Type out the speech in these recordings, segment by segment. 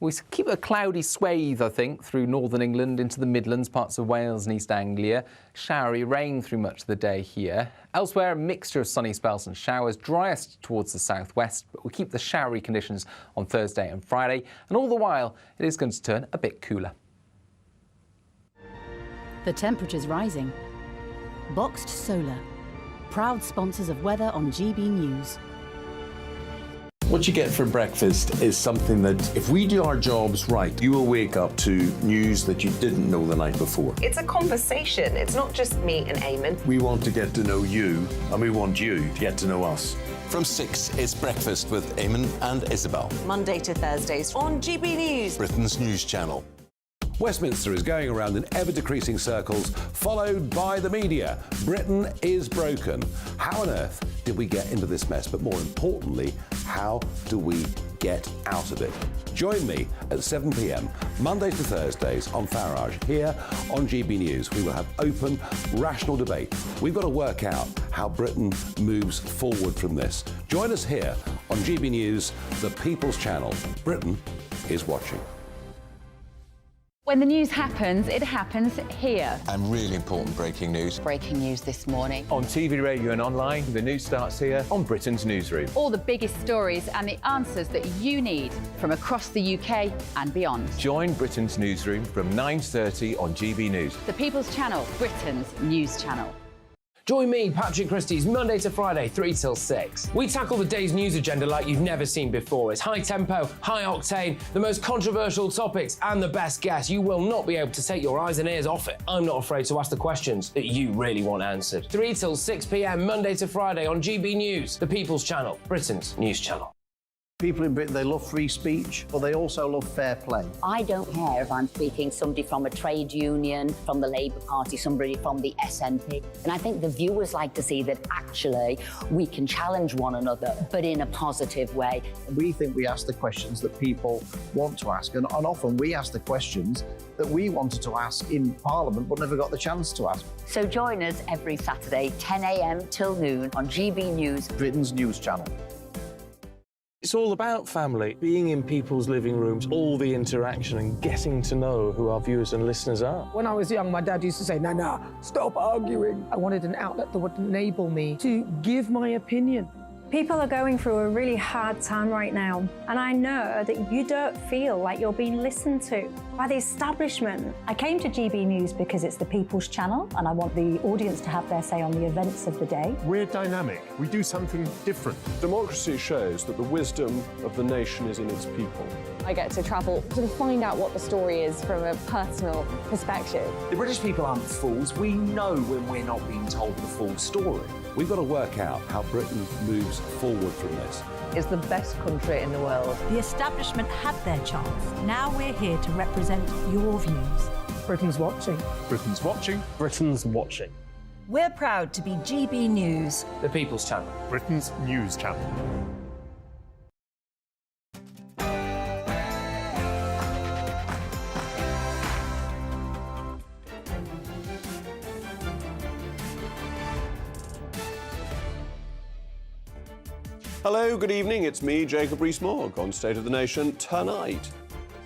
We keep a cloudy swathe, I think, through northern England into the Midlands, parts of Wales and East Anglia. Showery rain through much of the day here. Elsewhere, a mixture of sunny spells and showers, driest towards the southwest, but we keep the showery conditions on Thursday and Friday. And all the while, it is going to turn a bit cooler. The temperature's rising. Boxed Solar, proud sponsors of weather on GB News. What you get for breakfast is something that, if we do our jobs right, you will wake up to news that you didn't know the night before. It's a conversation. It's not just me and Eamon. We want to get to know you, and we want you to get to know us. From 6, it's Breakfast with Eamon and Isabel. Monday to Thursdays on GB News, Britain's news channel. Westminster is going around in ever-decreasing circles, followed by the media. Britain is broken. How on earth did we get into this mess? But more importantly, how do we get out of it? Join me at 7 p.m, Mondays to Thursdays on Farage, here on GB News. We will have open, rational debate. We've got to work out how Britain moves forward from this. Join us here on GB News, the People's Channel. Britain is watching. When the news happens, it happens here. And really important breaking news. Breaking news this morning. On TV, radio and online, the news starts here on Britain's Newsroom. All the biggest stories and the answers that you need from across the UK and beyond. Join Britain's Newsroom from 9:30 on GB News. The People's Channel, Britain's news channel. Join me, Patrick Christie's, Monday to Friday, 3 till 6. We tackle the day's news agenda like you've never seen before. It's high tempo, high octane, the most controversial topics and the best guests. You will not be able to take your eyes and ears off it. I'm not afraid to ask the questions that you really want answered. 3 till 6 p.m, Monday to Friday on GB News, the People's Channel, Britain's news channel. People in Britain, they love free speech, but they also love fair play. I don't care if I'm speaking somebody from a trade union, from the Labour Party, somebody from the SNP. And I think the viewers like to see that actually we can challenge one another, but in a positive way. We think we ask the questions that people want to ask, and often we ask the questions that we wanted to ask in Parliament but never got the chance to ask. So join us every Saturday, 10 a.m. till noon on GB News, Britain's news channel. It's all about family, being in people's living rooms, all the interaction and getting to know who our viewers and listeners are. When I was young, my dad used to say, Nana, stop arguing. I wanted an outlet that would enable me to give my opinion. People are going through a really hard time right now, and I know that you don't feel like you're being listened to by the establishment. I came to GB News because it's the People's Channel, and I want the audience to have their say on the events of the day. We're dynamic. We do something different. Democracy shows that the wisdom of the nation is in its people. I get to travel to find out what the story is from a personal perspective. The British people aren't fools. We know when we're not being told the full story. We've got to work out how Britain moves forward from this. It's the best country in the world. The establishment had their chance. Now we're here to represent your views. Britain's watching. Britain's watching. Britain's watching. We're proud to be GB News, The People's Channel, Britain's news channel. Hello, good evening. It's me, Jacob Rees-Mogg, on State of the Nation tonight.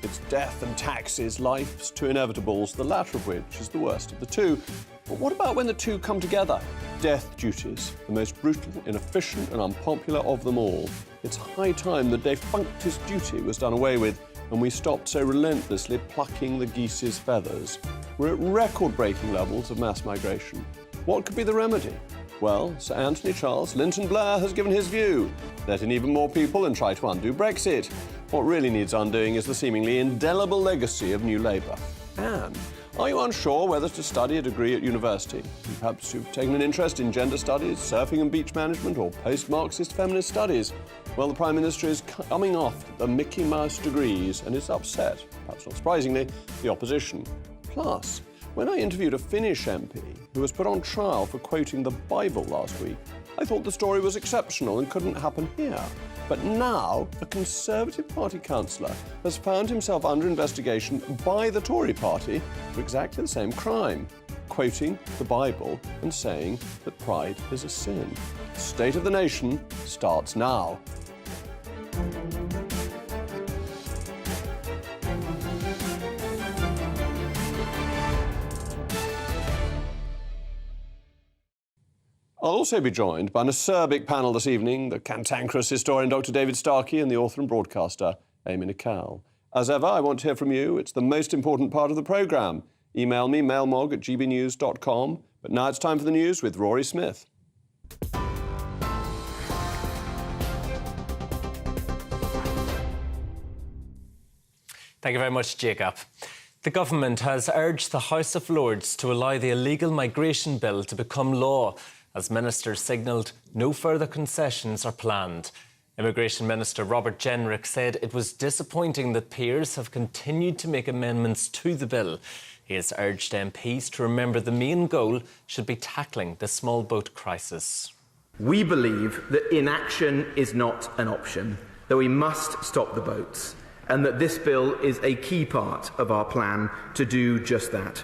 It's death and taxes, life's two inevitables, the latter of which is the worst of the two. But what about when the two come together? Death duties, the most brutal, inefficient and unpopular of them all. It's high time the defunctest duty was done away with and we stopped so relentlessly plucking the geese's feathers. We're at record-breaking levels of mass migration. What could be the remedy? Well, Sir Anthony Charles Linton Blair has given his view. Let in even more people and try to undo Brexit. What really needs undoing is the seemingly indelible legacy of New Labour. And are you unsure whether to study a degree at university? Perhaps you've taken an interest in gender studies, surfing and beach management, or post-Marxist feminist studies. Well, the Prime Minister is coming off the Mickey Mouse degrees and is upset, perhaps not surprisingly, the opposition. Plus, when I interviewed a Finnish MP who was put on trial for quoting the Bible last week, I thought the story was exceptional and couldn't happen here. But now, a Conservative Party councillor has found himself under investigation by the Tory party for exactly the same crime, quoting the Bible and saying that pride is a sin. State of the Nation starts now. I'll also be joined by an acerbic panel this evening, the cantankerous historian Dr. David Starkey and the author and broadcaster Amy Nicol. As ever, I want to hear from you. It's the most important part of the programme. Email me, mailmog@gbnews.com. But now it's time for the news with Rory Smith. Thank you very much, Jacob. The government has urged the House of Lords to allow the illegal migration bill to become law, as ministers signalled no further concessions are planned. Immigration Minister Robert Jenrick said it was disappointing that peers have continued to make amendments to the bill. He has urged MPs to remember the main goal should be tackling the small boat crisis. We believe that inaction is not an option, that we must stop the boats, and that this bill is a key part of our plan to do just that.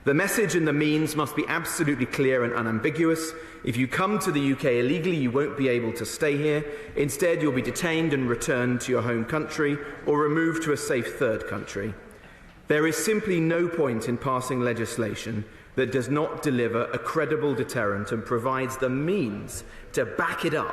The message and the means must be absolutely clear and unambiguous. If you come to the UK illegally, you won't be able to stay here. Instead, you'll be detained and returned to your home country or removed to a safe third country. There is simply no point in passing legislation that does not deliver a credible deterrent and provides the means to back it up.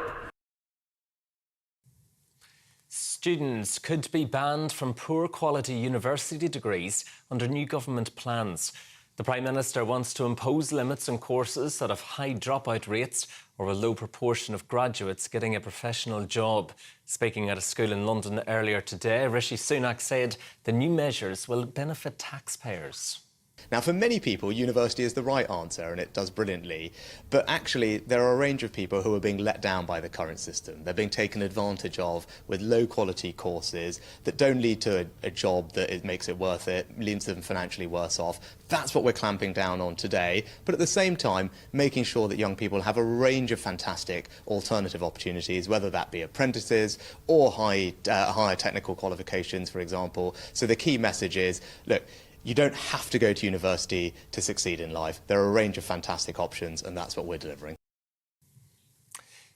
Students could be banned from poor quality university degrees under new government plans. The Prime Minister wants to impose limits on courses that have high dropout rates or a low proportion of graduates getting a professional job. Speaking at a school in London earlier today, Rishi Sunak said the new measures will benefit taxpayers. Now, for many people, university is the right answer and it does brilliantly. But actually, there are a range of people who are being let down by the current system. They're being taken advantage of with low-quality courses that don't lead to a job that makes it worth it, leaves them financially worse off. That's what we're clamping down on today. But at the same time, making sure that young people have a range of fantastic alternative opportunities, whether that be apprentices or higher technical qualifications, for example. So the key message is, look, you don't have to go to university to succeed in life. There are a range of fantastic options, and that's what we're delivering.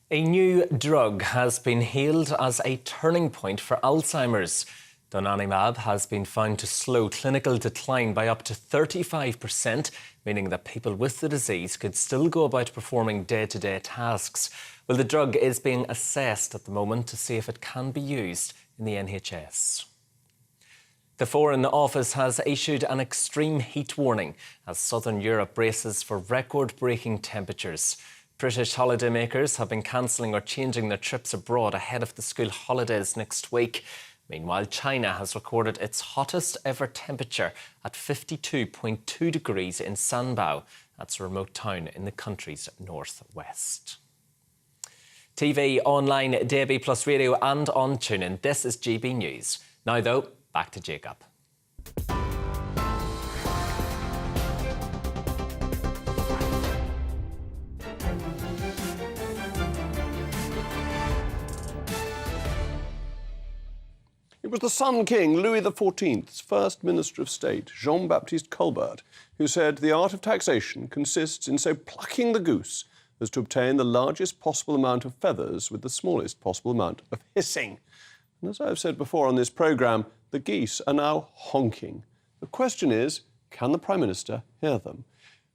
A new drug has been hailed as a turning point for Alzheimer's. Donanemab has been found to slow clinical decline by up to 35%, meaning that people with the disease could still go about performing day-to-day tasks. Well, the drug is being assessed at the moment to see if it can be used in the NHS. The Foreign Office has issued an extreme heat warning as southern Europe braces for record-breaking temperatures. British holidaymakers have been cancelling or changing their trips abroad ahead of the school holidays next week. Meanwhile, China has recorded its hottest ever temperature at 52.2 degrees in Sanbao. That's a remote town in the country's northwest. TV, online, DAB+ radio and on TuneIn. This is GB News. Now, though, back to Jacob. It was the Sun King, Louis XIV's first Minister of State, Jean-Baptiste Colbert, who said the art of taxation consists in so plucking the goose as to obtain the largest possible amount of feathers with the smallest possible amount of hissing. And as I've said before on this programme, the geese are now honking. The question is, can the Prime Minister hear them?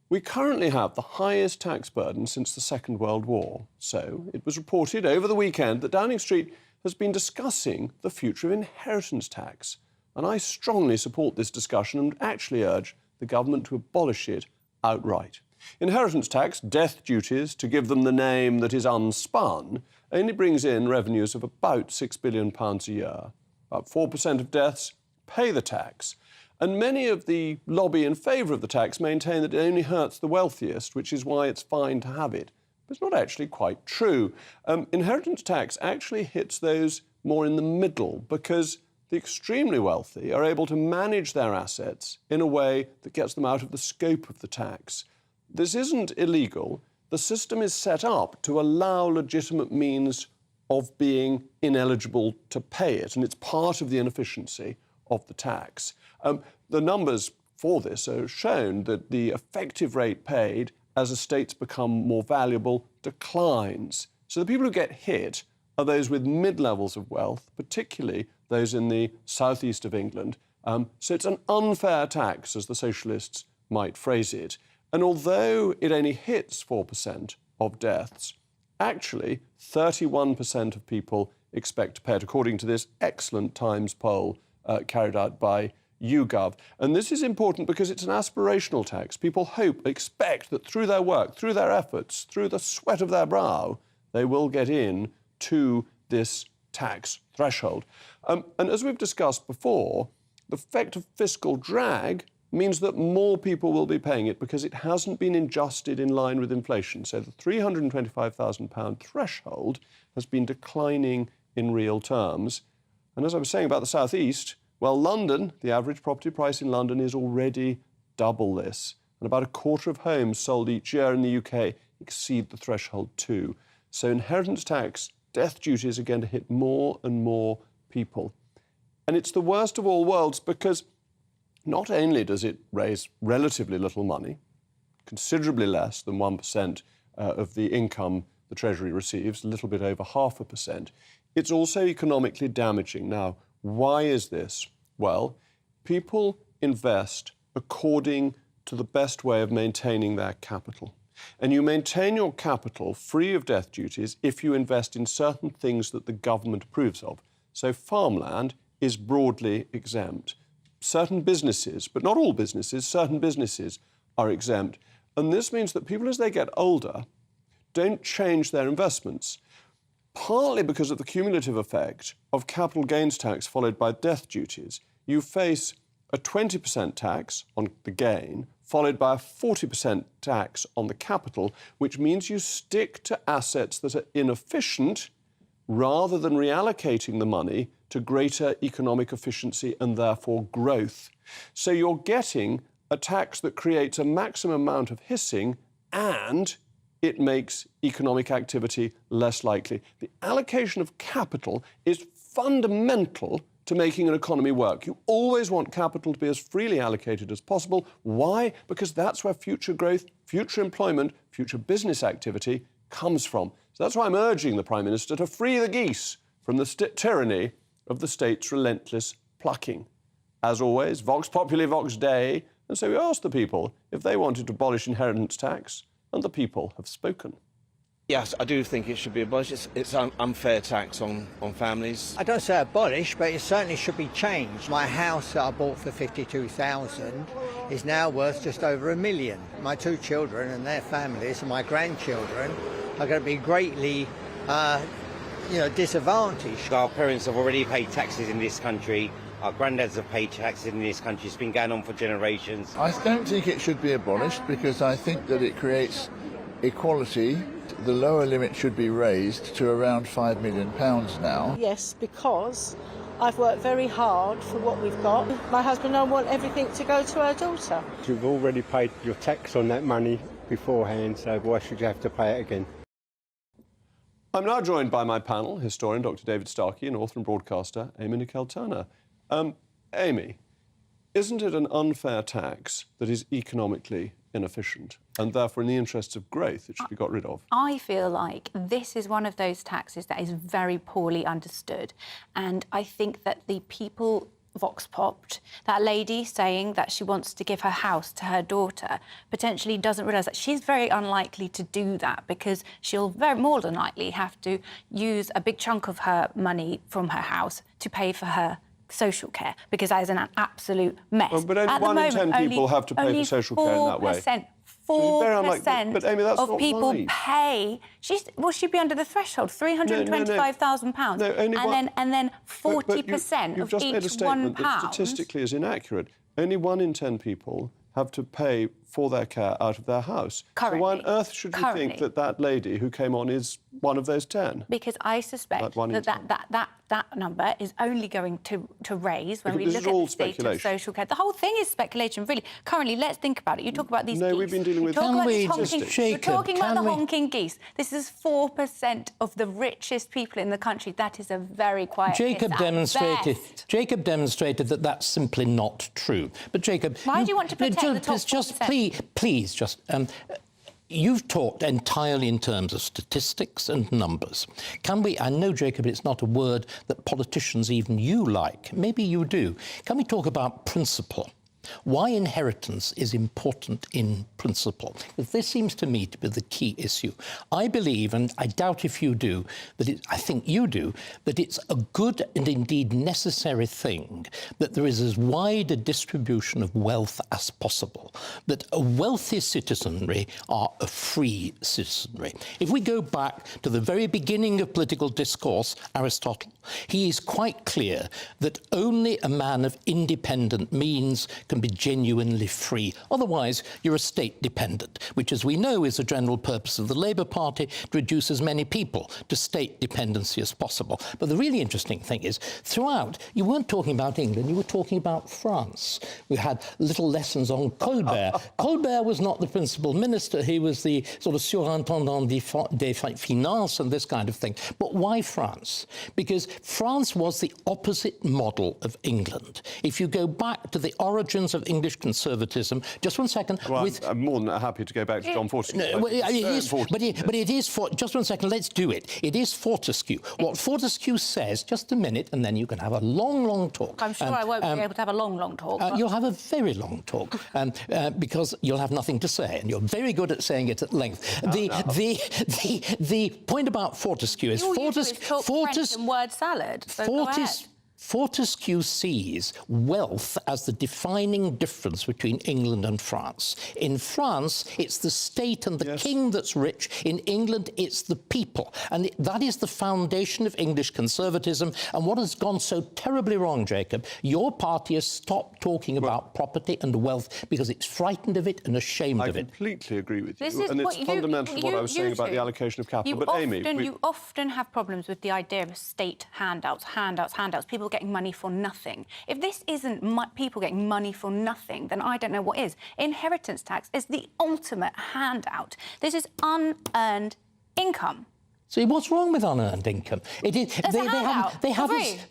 We currently have the highest tax burden since the Second World War. So it was reported over the weekend that Downing Street has been discussing the future of inheritance tax. And I strongly support this discussion and actually urge the government to abolish it outright. Inheritance tax, death duties, to give them the name that is unspun, only brings in revenues of about £6 billion a year. About 4% of deaths pay the tax. And many of the lobby in favour of the tax maintain that it only hurts the wealthiest, which is why it's fine to have it. But it's not actually quite true. Inheritance tax actually hits those more in the middle because the extremely wealthy are able to manage their assets in a way that gets them out of the scope of the tax. This isn't illegal. The system is set up to allow legitimate means of being ineligible to pay it, and it's part of the inefficiency of the tax. The numbers for this are shown that the effective rate paid as estates become more valuable declines. So the people who get hit are those with mid-levels of wealth, particularly those in the southeast of England. So it's an unfair tax, as the socialists might phrase it. And although it only hits 4% of deaths, actually 31% of people expect to pay it, according to this excellent Times poll carried out by YouGov. And this is important because it's an aspirational tax. People expect that through their work, through their efforts, through the sweat of their brow, they will get in to this tax threshold. And as we've discussed before, the effect of fiscal drag means that more people will be paying it because it hasn't been adjusted in line with inflation. So the £325,000 threshold has been declining in real terms. And as I was saying about the South East, well, London, the average property price in London is already double this. And about a quarter of homes sold each year in the UK exceed the threshold too. So inheritance tax, death duties are going to hit more and more people. And it's the worst of all worlds because not only does it raise relatively little money, considerably less than 1% of the income the Treasury receives, a little bit over 0.5%, it's also economically damaging. Now, why is this? Well, people invest according to the best way of maintaining their capital. And you maintain your capital free of death duties if you invest in certain things that the government approves of. So farmland is broadly exempt. Certain businesses, but not all businesses, certain businesses are exempt. And this means that people, as they get older, don't change their investments, partly because of the cumulative effect of capital gains tax followed by death duties. You face a 20% tax on the gain, followed by a 40% tax on the capital, which means you stick to assets that are inefficient rather than reallocating the money to greater economic efficiency and therefore growth. So you're getting a tax that creates a maximum amount of hissing and it makes economic activity less likely. The allocation of capital is fundamental to making an economy work. You always want capital to be as freely allocated as possible. Why? Because that's where future growth, future employment, future business activity comes from. So that's why I'm urging the Prime Minister to free the geese from the tyranny of the state's relentless plucking. As always, Vox Populi, Vox Dei, and so we asked the people if they wanted to abolish inheritance tax, and the people have spoken. Yes, I do think it should be abolished. It's an unfair tax on families. I don't say abolish, but it certainly should be changed. My house that I bought for $52,000 is now worth just over $1 million. My two children and their families and my grandchildren are going to be greatly disadvantaged. Our parents have already paid taxes in this country. Our granddads have paid taxes in this country. It's been going on for generations. I don't think it should be abolished because I think that it creates equality. The lower limit should be raised to around £5 million now. Yes, because I've worked very hard for what we've got. My husband and I want everything to go to our daughter. You've already paid your tax on that money beforehand, so why should you have to pay it again? I'm now joined by my panel, historian Dr. David Starkey and author and broadcaster Amy Nicole-Turner. Amy, isn't it an unfair tax that is economically inefficient and therefore in the interests of growth it should be got rid of? I feel like this is one of those taxes that is very poorly understood, and I think that the people vox popped, that lady saying that she wants to give her house to her daughter, potentially doesn't realise that she's very unlikely to do that because she'll very more than likely have to use a big chunk of her money from her house to pay for her social care, because that is an absolute mess. Well, but only 1 in 10 people have to pay for social care in that way. 4% but Amy, of people pay. She'd be under the threshold, £325,000, no, and then 40% you've of just each made a statement £1. that statistically is inaccurate. Only 1 in 10 people have to pay for their care out of their house. Currently. So why on earth should you think that that lady who came on is one of those 10? Because I suspect that number is only going to raise when we look at the state of social care. The whole thing is speculation, really. Currently, let's think about it. You talk about these geese. No, we've been dealing with... You're talking about the honking geese. This is 4% of the richest people in the country. That is a very quiet Jacob demonstrated that that's simply not true. But Jacob... Why do you want to protect the top 4%? Please, just... You've talked entirely in terms of statistics and numbers. Can we... I know, Jacob, it's not a word that politicians, even you, like. Maybe you do. Can we talk about principle? why inheritance is important in principle. Because this seems to me to be the key issue. I believe, and I doubt if you do, I think you do, that it's a good and indeed necessary thing that there is as wide a distribution of wealth as possible, that a wealthy citizenry are a free citizenry. If we go back to the very beginning of political discourse, Aristotle, he is quite clear that only a man of independent means can be genuinely free. Otherwise, you're a state dependent, which, as we know, is the general purpose of the Labour Party, to reduce as many people to state dependency as possible. But the really interesting thing is, throughout, you weren't talking about England, you were talking about France. We had little lessons on Colbert. Colbert was not the principal minister, he was the sort of surintendant des finances and this kind of thing. But why France? Because France was the opposite model of England. If you go back to the origins of English conservatism, just one second. Well, I'm more than happy to go back to John Fortescue. But it is, just one second, let's do it. It is Fortescue. What Fortescue says, just a minute, and then you can have a long, long talk. I'm sure I won't be able to have a long, long talk. You'll have a very long talk, because you'll have nothing to say, and you're very good at saying it at length. The point about Fortescue is French and word salad. So go ahead. Fortescue sees wealth as the defining difference between England and France. In France, it's the state and the king that's rich. In England, it's the people. And that is the foundation of English conservatism. And what has gone so terribly wrong, Jacob, your party has stopped talking about property and wealth because it's frightened of it and ashamed of it. I completely agree with This you. is And what it's fundamental to what I was saying about the allocation of capital. But Amy... You often have problems with the idea of state handouts, people getting money for nothing. If this isn't people getting money for nothing, then I don't know what is. Inheritance tax is the ultimate handout. This is unearned income. See, what's wrong with unearned income? It is,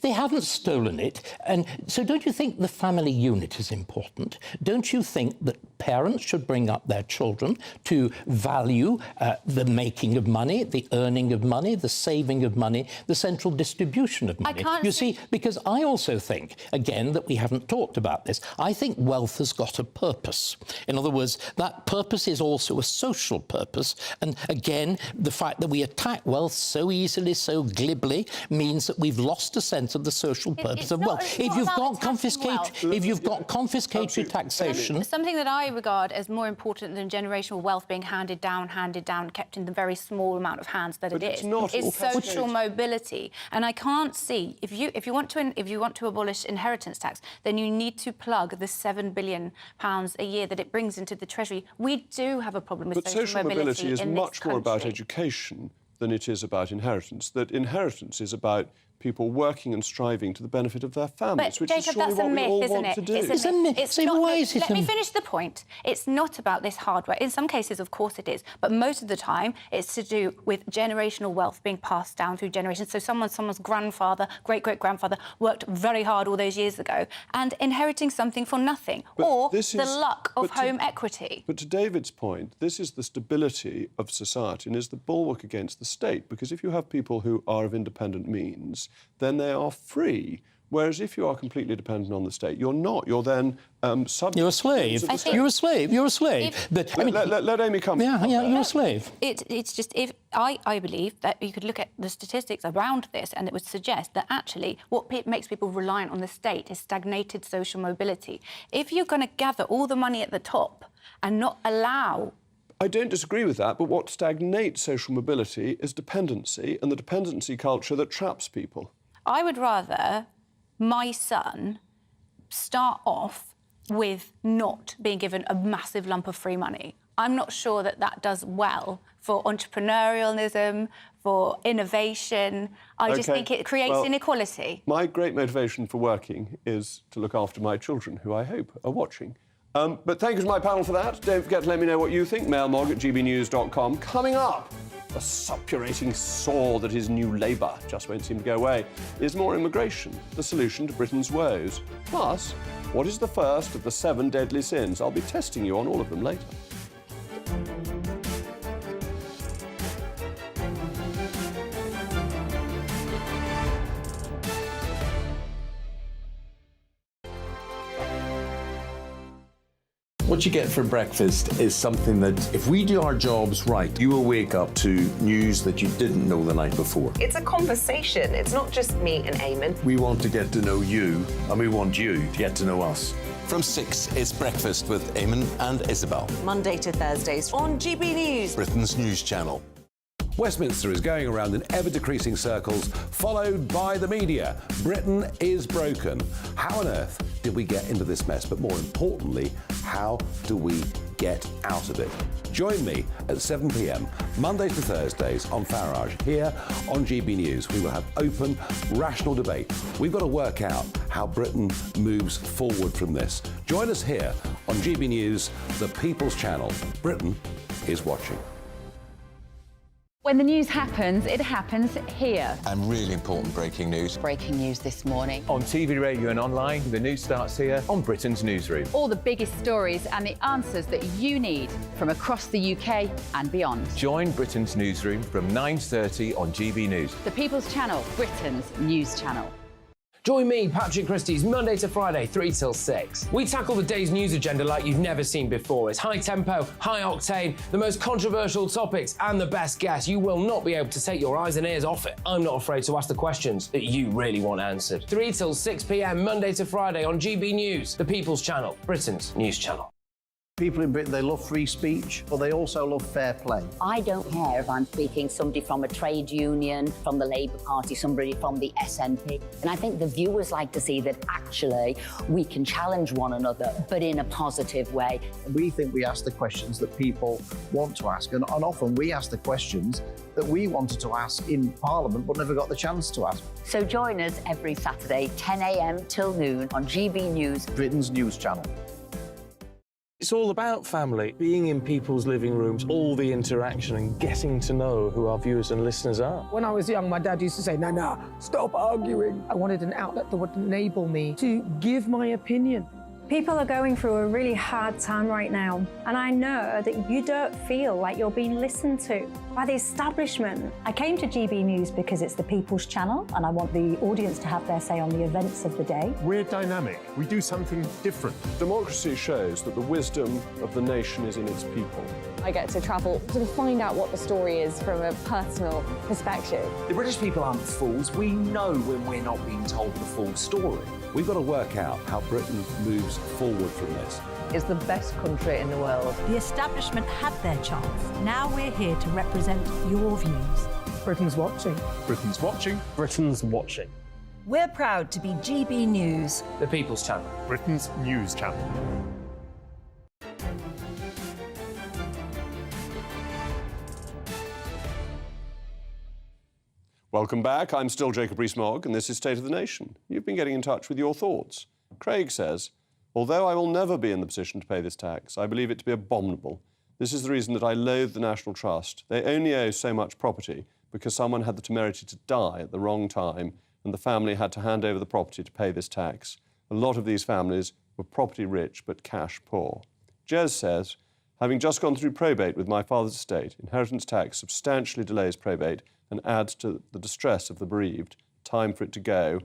they haven't stolen it. And so don't you think the family unit is important? Don't you think that parents should bring up their children to value the making of money, the earning of money, the saving of money, the central distribution of money? You see, because I also think, again, that we haven't talked about this, I think wealth has got a purpose. In other words, that purpose is also a social purpose. And again, the fact that we attack wealth so easily, so glibly, means that we've lost a sense of the social purpose of wealth. If you've got confiscatory taxation... Something that I regard as more important than generational wealth being handed down, kept in the very small amount of hands that it is social mobility. And I can't see, if you want to abolish inheritance tax, then you need to plug the £7 billion a year that it brings into the Treasury. We do have a problem with social mobility is much more about education than it is about inheritance. That inheritance is about people working and striving to the benefit of their families, which is surely what we all want to do. It's a myth. Let me finish the point. It's not about this hardware. In some cases, of course it is, but most of the time it's to do with generational wealth being passed down through generations. So someone's grandfather, great-great-grandfather worked very hard all those years ago and inheriting something for nothing, or the luck of home equity. But to David's point, this is the stability of society and is the bulwark against the state, because if you have people who are of independent means, then they are free. Whereas if you are completely dependent on the state, you're not. You're then subject. You're a slave. You're a slave. You're a slave. But I mean, let Amy come. Yeah, you're a slave. It's just I believe that you could look at the statistics around this, and it would suggest that actually what makes people reliant on the state is stagnated social mobility. If you're going to gather all the money at the top and not allow... I don't disagree with that, but what stagnates social mobility is dependency, and the dependency culture that traps people. I would rather my son start off with not being given a massive lump of free money. I'm not sure that that does well for entrepreneurialism, for innovation. I just think it creates inequality. My great motivation for working is to look after my children, who I hope are watching. But thank you to my panel for that. Don't forget to let me know what you think. mailmog@gbnews.com. Coming up, a suppurating sore that is New Labour just won't seem to go away. Is more immigration the solution to Britain's woes? Plus, what is the first of the 7 deadly sins? I'll be testing you on all of them later. What you get for breakfast is something that, if we do our jobs right, you will wake up to news that you didn't know the night before. It's a conversation. It's not just me and Eamon. We want to get to know you, and we want you to get to know us. From 6, it's Breakfast with Eamon and Isabel. Monday to Thursdays on GB News, Britain's news channel. Westminster is going around in ever-decreasing circles, followed by the media. Britain is broken. How on earth did we get into this mess? But more importantly, how do we get out of it? Join me at 7 p.m, Mondays to Thursdays on Farage, here on GB News. We will have open, rational debate. We've got to work out how Britain moves forward from this. Join us here on GB News, the People's Channel. Britain is watching. When the news happens, it happens here. And really important breaking news. Breaking news this morning. On TV, radio and online, the news starts here on Britain's Newsroom. All the biggest stories and the answers that you need from across the UK and beyond. Join Britain's Newsroom from 9:30 on GB News. The People's Channel, Britain's news channel. Join me, Patrick Christie's Monday to Friday, 3 till 6. We tackle the day's news agenda like you've never seen before. It's high tempo, high octane, the most controversial topics and the best guests. You will not be able to take your eyes and ears off it. I'm not afraid to ask the questions that you really want answered. 3 till 6 p.m, Monday to Friday on GB News, the People's Channel, Britain's news channel. People in Britain, they love free speech, but they also love fair play. I don't care if I'm speaking somebody from a trade union, from the Labour Party, somebody from the SNP. And I think the viewers like to see that actually we can challenge one another, but in a positive way. We think we ask the questions that people want to ask, and often we ask the questions that we wanted to ask in Parliament but never got the chance to ask. So join us every Saturday, 10 a.m. till noon on GB News, Britain's news channel. It's all about family, being in people's living rooms, all the interaction and getting to know who our viewers and listeners are. When I was young, my dad used to say, "Nah, stop arguing." I wanted an outlet that would enable me to give my opinion. People are going through a really hard time right now, and I know that you don't feel like you're being listened to by the establishment. I came to GB News because it's the People's Channel, and I want the audience to have their say on the events of the day. We're dynamic. We do something different. Democracy shows that the wisdom of the nation is in its people. I get to travel to find out what the story is from a personal perspective. The British people aren't fools. We know when we're not being told the full story. We've got to work out how Britain moves forward from this. It's the best country in the world. The establishment had their chance. Now we're here to represent your views. Britain's watching. Britain's watching. Britain's watching. We're proud to be GB News, the People's Channel, Britain's news channel. Welcome back. I'm still Jacob Rees-Mogg, and this is State of the Nation. You've been getting in touch with your thoughts. Craig says, although I will never be in the position to pay this tax, I believe it to be abominable. This is the reason that I loathe the National Trust. They only owe so much property because someone had the temerity to die at the wrong time, and the family had to hand over the property to pay this tax. A lot of these families were property rich but cash poor. Jez says, having just gone through probate with my father's estate, inheritance tax substantially delays probate and adds to the distress of the bereaved. Time for it to go.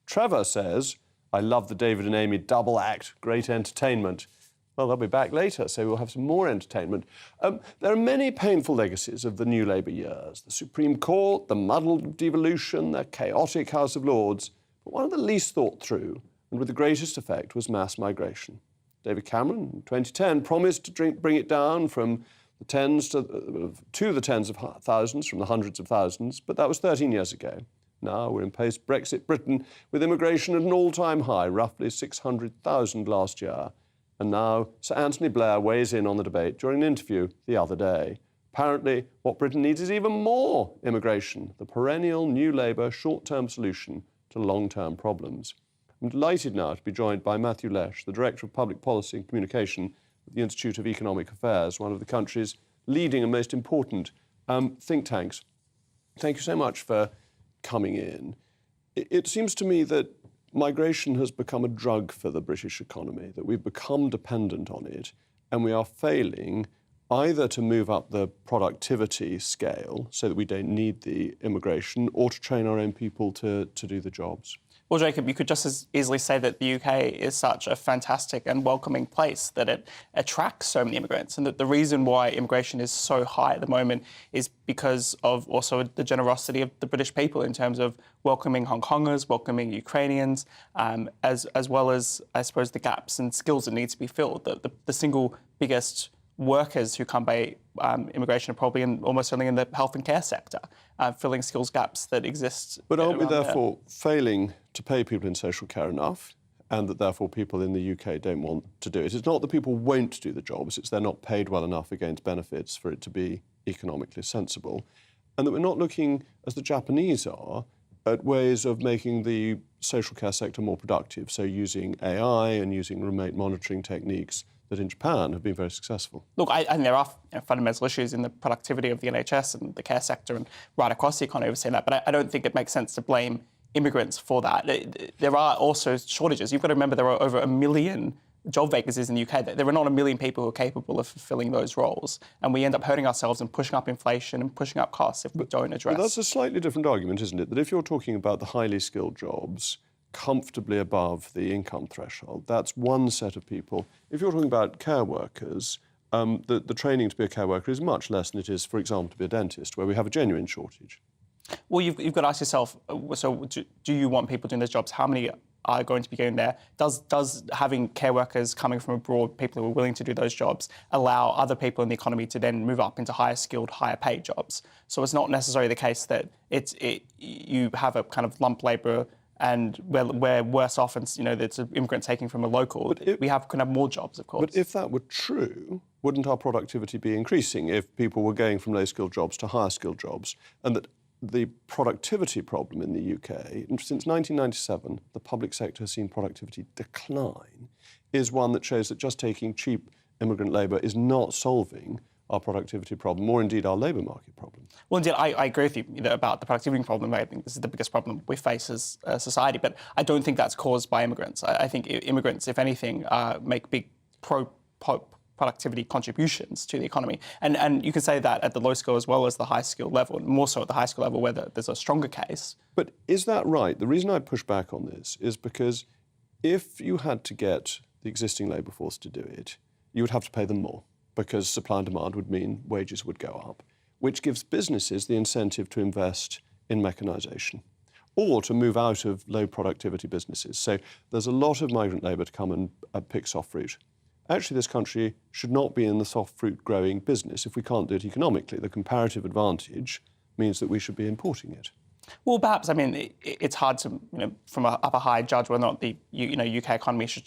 Trevor says, I love the David and Amy double act, great entertainment. Well, they'll be back later, so we'll have some more entertainment. There are many painful legacies of the New Labour years. The Supreme Court, the muddled devolution, the chaotic House of Lords. But one of the least thought through, and with the greatest effect, was mass migration. David Cameron, in 2010, promised to bring it down from the tens to the tens of thousands, from the hundreds of thousands, but that was 13 years ago. Now we're in post-Brexit Britain with immigration at an all-time high, roughly 600,000 last year. And now Sir Anthony Blair weighs in on the debate during an interview the other day. Apparently, what Britain needs is even more immigration, the perennial New Labour short-term solution to long-term problems. I'm delighted now to be joined by Matthew Lesh, the Director of Public Policy and Communication at the Institute of Economic Affairs, one of the country's leading and most important think tanks. Thank you so much for coming in. It seems to me that migration has become a drug for the British economy, that we've become dependent on it, and we are failing either to move up the productivity scale so that we don't need the immigration, or to train our own people to do the jobs. Well, Jacob, you could just as easily say that the UK is such a fantastic and welcoming place that it attracts so many immigrants, and that the reason why immigration is so high at the moment is because of also the generosity of the British people in terms of welcoming Hong Kongers, welcoming Ukrainians, as well as, I suppose, the gaps and skills that need to be filled. The single biggest workers who come by immigration are probably almost only in the health and care sector, filling skills gaps that exist. But aren't we around there. therefore failing to pay people in social care enough, and that therefore people in the UK don't want to do it? It's not that people won't do the jobs, it's they're not paid well enough against benefits for it to be economically sensible, and that we're not looking, as the Japanese are, at ways of making the social care sector more productive, so using AI and using remote monitoring techniques that in Japan have been very successful. Look, I think there are fundamental issues in the productivity of the NHS and the care sector and right across the economy. We've seen that, but I don't think it makes sense to blame immigrants for that. There are also shortages. You've got to remember there are over 1 million job vacancies in the UK. There are not 1 million people who are capable of fulfilling those roles, and we end up hurting ourselves and pushing up inflation and pushing up costs if we don't address. But that's a slightly different argument, isn't it? That if you're talking about the highly skilled jobs, comfortably above the income threshold, that's one set of people. If you're talking about care workers, the training to be a care worker is much less than it is, for example, to be a dentist, where we have a genuine shortage. Well, you've got to ask yourself, so do you want people doing those jobs? How many are going to be going there? Does having care workers coming from abroad, people who are willing to do those jobs, allow other people in the economy to then move up into higher skilled, higher paid jobs? So it's not necessarily the case that you have a kind of lump labour and we're worse off, and it's an immigrant taking from a local. We could have more jobs, of course. But if that were true, wouldn't our productivity be increasing if people were going from low-skilled jobs to higher-skilled jobs? And that the productivity problem in the UK, since 1997, the public sector has seen productivity decline, is one that shows that just taking cheap immigrant labour is not solving our productivity problem, or indeed our labour market problem. Well, indeed, I agree with you about the productivity problem. I think this is the biggest problem we face as a society, but I don't think that's caused by immigrants. I think immigrants, if anything, make big productivity contributions to the economy. And you can say that at the low skill as well as the high skill level, and more so at the high skill level where there's a stronger case. But is that right? The reason I push back on this is because if you had to get the existing labour force to do it, you would have to pay them more, because supply and demand would mean wages would go up, which gives businesses the incentive to invest in mechanisation or to move out of low productivity businesses. So there's a lot of migrant labour to come and pick soft fruit. Actually, this country should not be in the soft fruit growing business. If we can't do it economically, the comparative advantage means that we should be importing it. Well, perhaps, I mean, it's hard to, from up a high judge whether or not the UK economy should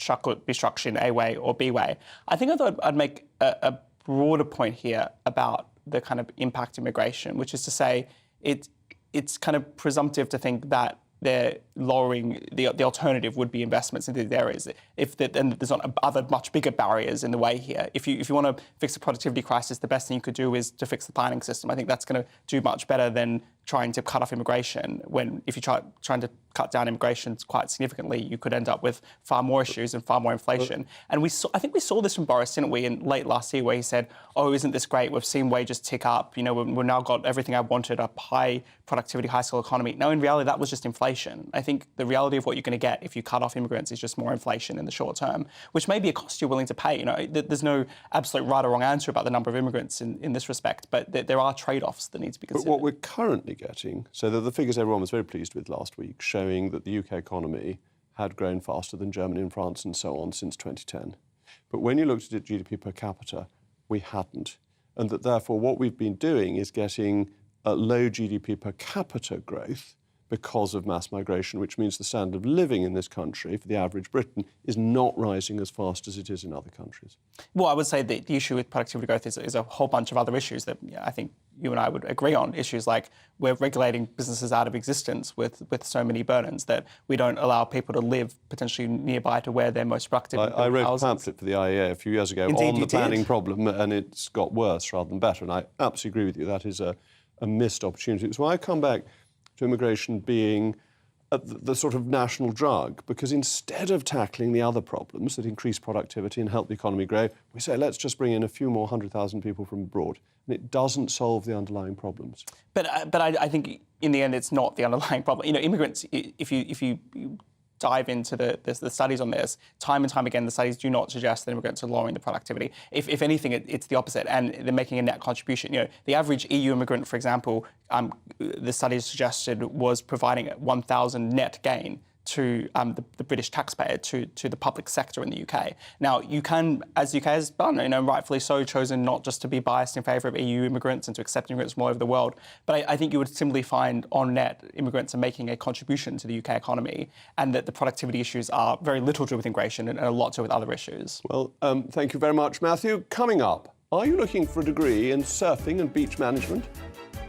be structured in A way or B way. I think I'd make a broader point here about the kind of impact of immigration, which is to say it's kind of presumptive to think that they're lowering the alternative would be investments into these areas. And there's not other much bigger barriers in the way here. If you want to fix the productivity crisis, the best thing you could do is to fix the planning system. I think that's going to do much better than trying to cut off immigration. When if you trying to cut down immigration quite significantly, you could end up with far more issues and far more inflation. And I think we saw this from Boris, didn't we, in late last year, where he said, "Oh, isn't this great? We've seen wages tick up. We've now got everything I wanted: a high productivity, high skill economy." No, in reality, that was just inflation. I think the reality of what you're going to get if you cut off immigrants is just more inflation in the short term, which may be a cost you're willing to pay. There's no absolute right or wrong answer about the number of immigrants in this respect, but there are trade-offs that need to be considered. But what we're currently getting, so the figures everyone was very pleased with last week, showing that the UK economy had grown faster than Germany and France and so on since 2010. But when you looked at GDP per capita, we hadn't. And that therefore what we've been doing is getting low GDP per capita growth because of mass migration, which means the standard of living in this country, for the average Briton, is not rising as fast as it is in other countries. Well, I would say that the issue with productivity growth is a whole bunch of other issues that I think you and I would agree on. Issues like we're regulating businesses out of existence with so many burdens that we don't allow people to live potentially nearby to where they're most productive. I wrote a pamphlet for the IEA a few years ago on the planning problem, and it's got worse rather than better. And I absolutely agree with you. That is a missed opportunity. So I come back to immigration being the sort of national drug, because instead of tackling the other problems that increase productivity and help the economy grow, we say, let's just bring in a few more 100,000 people from abroad. And it doesn't solve the underlying problems. But I think in the end, it's not the underlying problem. Immigrants, if you dive into the studies on this, time and time again, the studies do not suggest that immigrants are lowering the productivity. If anything, it's the opposite, and they're making a net contribution. The average EU immigrant, for example, the studies suggested was providing 1,000 net gain to the British taxpayer, to the public sector in the UK. Now, you can, as the UK has done, rightfully so, chosen not just to be biased in favour of EU immigrants and to accept immigrants from all over the world, but I think you would simply find on net immigrants are making a contribution to the UK economy, and that the productivity issues are very little to do with immigration and a lot to do with other issues. Well, thank you very much, Matthew. Coming up, are you looking for a degree in surfing and beach management?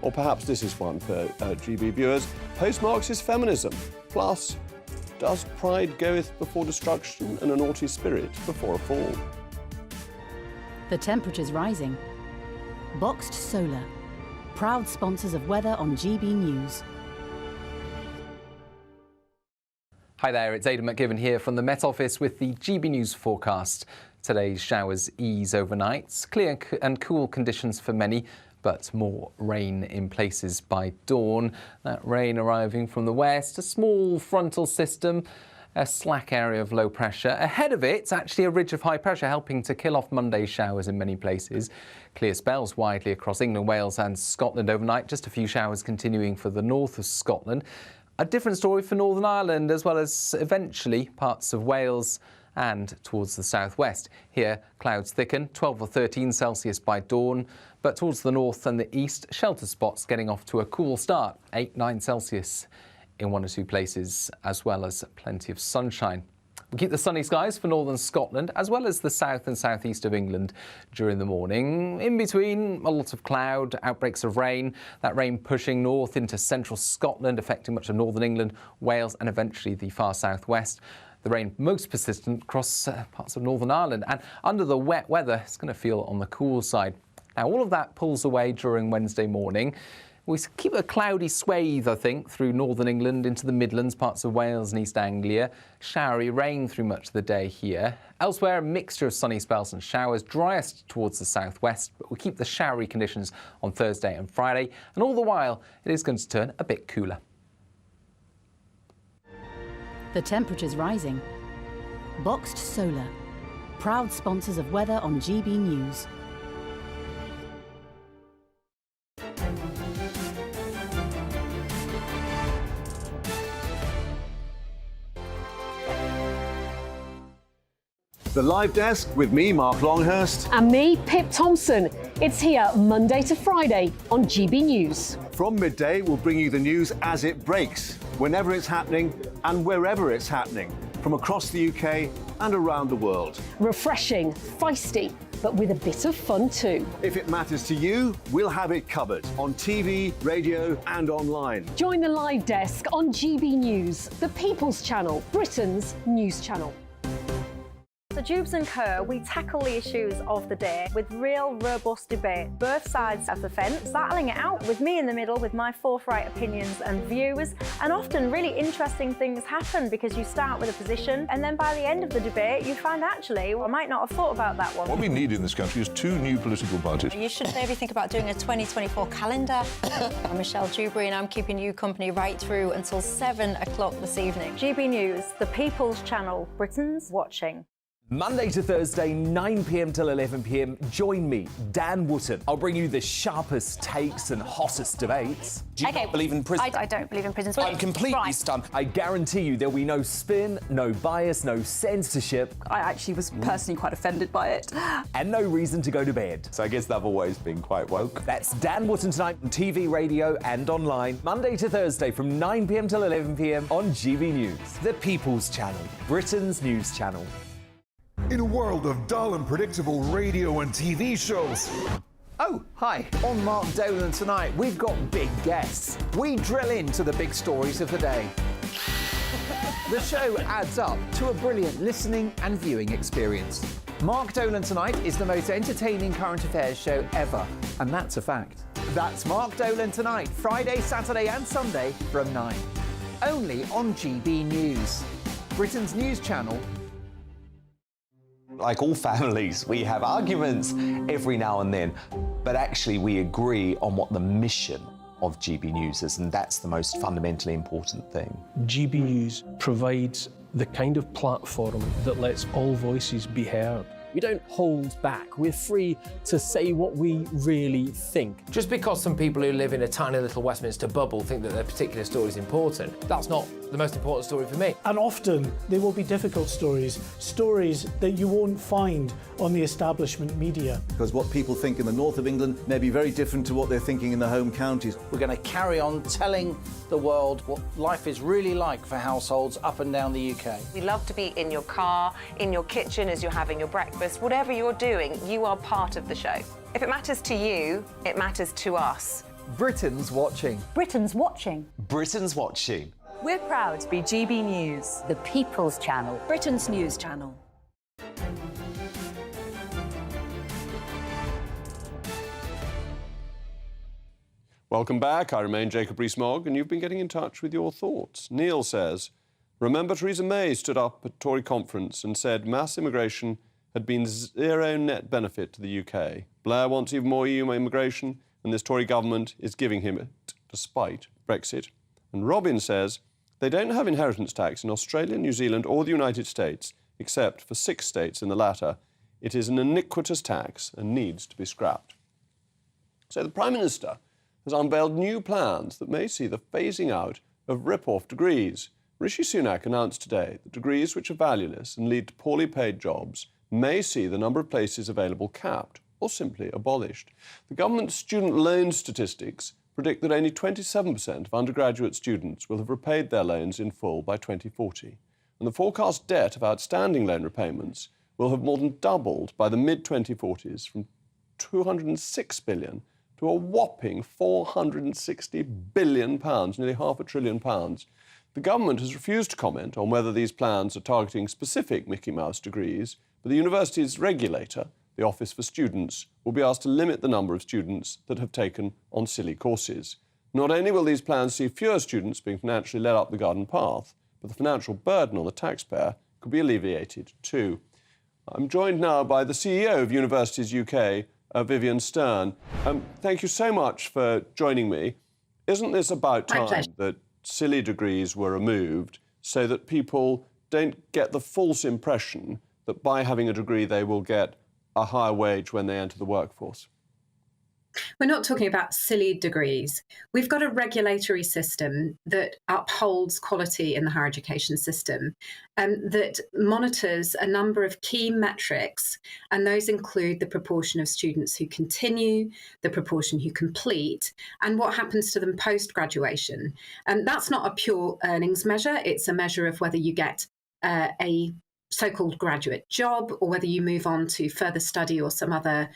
Or perhaps this is one for GB viewers, post-Marxist feminism, plus does pride goeth before destruction and a naughty spirit before a fall? The temperature's rising. Boxed Solar, proud sponsors of weather on GB News. Hi there, it's Aidan McGibbon here from the Met Office with the GB News forecast. Today's showers ease overnight, clear and cool conditions for many, but more rain in places by dawn. That rain arriving from the west, a small frontal system, a slack area of low pressure. Ahead of it, actually a ridge of high pressure helping to kill off Monday's showers in many places. Clear spells widely across England, Wales and Scotland overnight. Just a few showers continuing for the north of Scotland. A different story for Northern Ireland, as well as eventually parts of Wales and towards the southwest. Here, clouds thicken, 12 or 13 Celsius by dawn, but towards the north and the east, shelter spots getting off to a cool start, 8-9 Celsius in one or two places, as well as plenty of sunshine. We keep the sunny skies for northern Scotland, as well as the south and southeast of England during the morning. In between, a lot of cloud, outbreaks of rain, that rain pushing north into central Scotland, affecting much of northern England, Wales and eventually the far southwest. The rain most persistent across parts of Northern Ireland, and under the wet weather, it's going to feel on the cool side. Now, all of that pulls away during Wednesday morning. We keep a cloudy swathe, I think, through northern England into the Midlands, parts of Wales and East Anglia. Showery rain through much of the day here. Elsewhere, a mixture of sunny spells and showers, driest towards the southwest, but we keep the showery conditions on Thursday and Friday, and all the while, it is going to turn a bit cooler. The temperature's rising. Boxed Solar, proud sponsors of weather on GB News. The Live Desk with me, Mark Longhurst. And me, Pip Thompson. It's here Monday to Friday on GB News. From midday, we'll bring you the news as it breaks, whenever it's happening and wherever it's happening, from across the UK and around the world. Refreshing, feisty, but with a bit of fun too. If it matters to you, we'll have it covered on TV, radio and online. Join the Live Desk on GB News, the People's Channel, Britain's news channel. So Jubes and Kerr, we tackle the issues of the day with real, robust debate, both sides of the fence, battling it out with me in the middle with my forthright opinions and views. And often really interesting things happen because you start with a position and then by the end of the debate you find actually, well, I might not have thought about that one. What we need in this country is 2 new political parties. You should maybe think about doing a 2024 calendar. I'm Michelle Dewberry and I'm keeping you company right through until 7 o'clock this evening. GB News, the People's Channel, Britain's watching. Monday to Thursday, 9 p.m. till 11 p.m. Join me, Dan Wootton. I'll bring you the sharpest takes and hottest debates. Do you not believe in prison? I don't believe in prisons. I'm completely stunned. I guarantee you there'll be no spin, no bias, no censorship. I actually was personally quite offended by it. And no reason to go to bed. So I guess they've always been quite woke. That's Dan Wootton tonight on TV, radio and online. Monday to Thursday from 9 p.m. till 11 p.m. on GB News. The People's Channel, Britain's news channel. In a world of dull and predictable radio and TV shows. Oh, hi. On Mark Dolan tonight, we've got big guests. We drill into the big stories of the day. The show adds up to a brilliant listening and viewing experience. Mark Dolan Tonight is the most entertaining current affairs show ever, and that's a fact. That's Mark Dolan Tonight, Friday, Saturday and Sunday from 9. Only on GB News, Britain's news channel. Like all families, we have arguments every now and then, but actually we agree on what the mission of GB News is, and that's the most fundamentally important thing. GB News provides the kind of platform that lets all voices be heard. We don't hold back. We're free to say what we really think. Just because some people who live in a tiny little Westminster bubble think that their particular story is important, that's not the most important story for me. And often there will be difficult stories, stories that you won't find on the establishment media. Because what people think in the north of England may be very different to what they're thinking in the home counties. We're going to carry on telling the world what life is really like for households up and down the UK. We love to be in your car, in your kitchen as you're having your breakfast. Whatever you're doing, you are part of the show. If it matters to you, it matters to us. Britain's watching. Britain's watching. Britain's watching. We're proud to be GB News, The People's Channel. Britain's news channel. Welcome back. I remain Jacob Rees-Mogg, and you've been getting in touch with your thoughts. Neil says, remember Theresa May stood up at Tory conference and said mass immigration had been zero net benefit to the UK. Blair wants even more EU immigration, and this Tory government is giving him it, despite Brexit. And Robin says, they don't have inheritance tax in Australia, New Zealand or the United States, except for 6 states in the latter. It is an iniquitous tax and needs to be scrapped. So the Prime Minister has unveiled new plans that may see the phasing out of rip-off degrees. Rishi Sunak announced today that degrees which are valueless and lead to poorly paid jobs may see the number of places available capped or simply abolished. The government's student loan statistics predict that only 27% of undergraduate students will have repaid their loans in full by 2040. And the forecast debt of outstanding loan repayments will have more than doubled by the mid-2040s from £206 billion to a whopping £460 billion, nearly £500 billion. The government has refused to comment on whether these plans are targeting specific Mickey Mouse degrees, but the university's regulator, the Office for Students, will be asked to limit the number of students that have taken on silly courses. Not only will these plans see fewer students being financially led up the garden path, but the financial burden on the taxpayer could be alleviated too. I'm joined now by the CEO of Universities UK, Vivian Stern. Thank you so much for joining me. Isn't this about time that silly degrees were removed so that people don't get the false impression that by having a degree they will get a higher wage when they enter the workforce? We're not talking about silly degrees. We've got a regulatory system that upholds quality in the higher education system, that monitors a number of key metrics, and those include the proportion of students who continue, the proportion who complete, and what happens to them post-graduation. And that's not a pure earnings measure. It's a measure of whether you get a so-called graduate job or whether you move on to further study or some other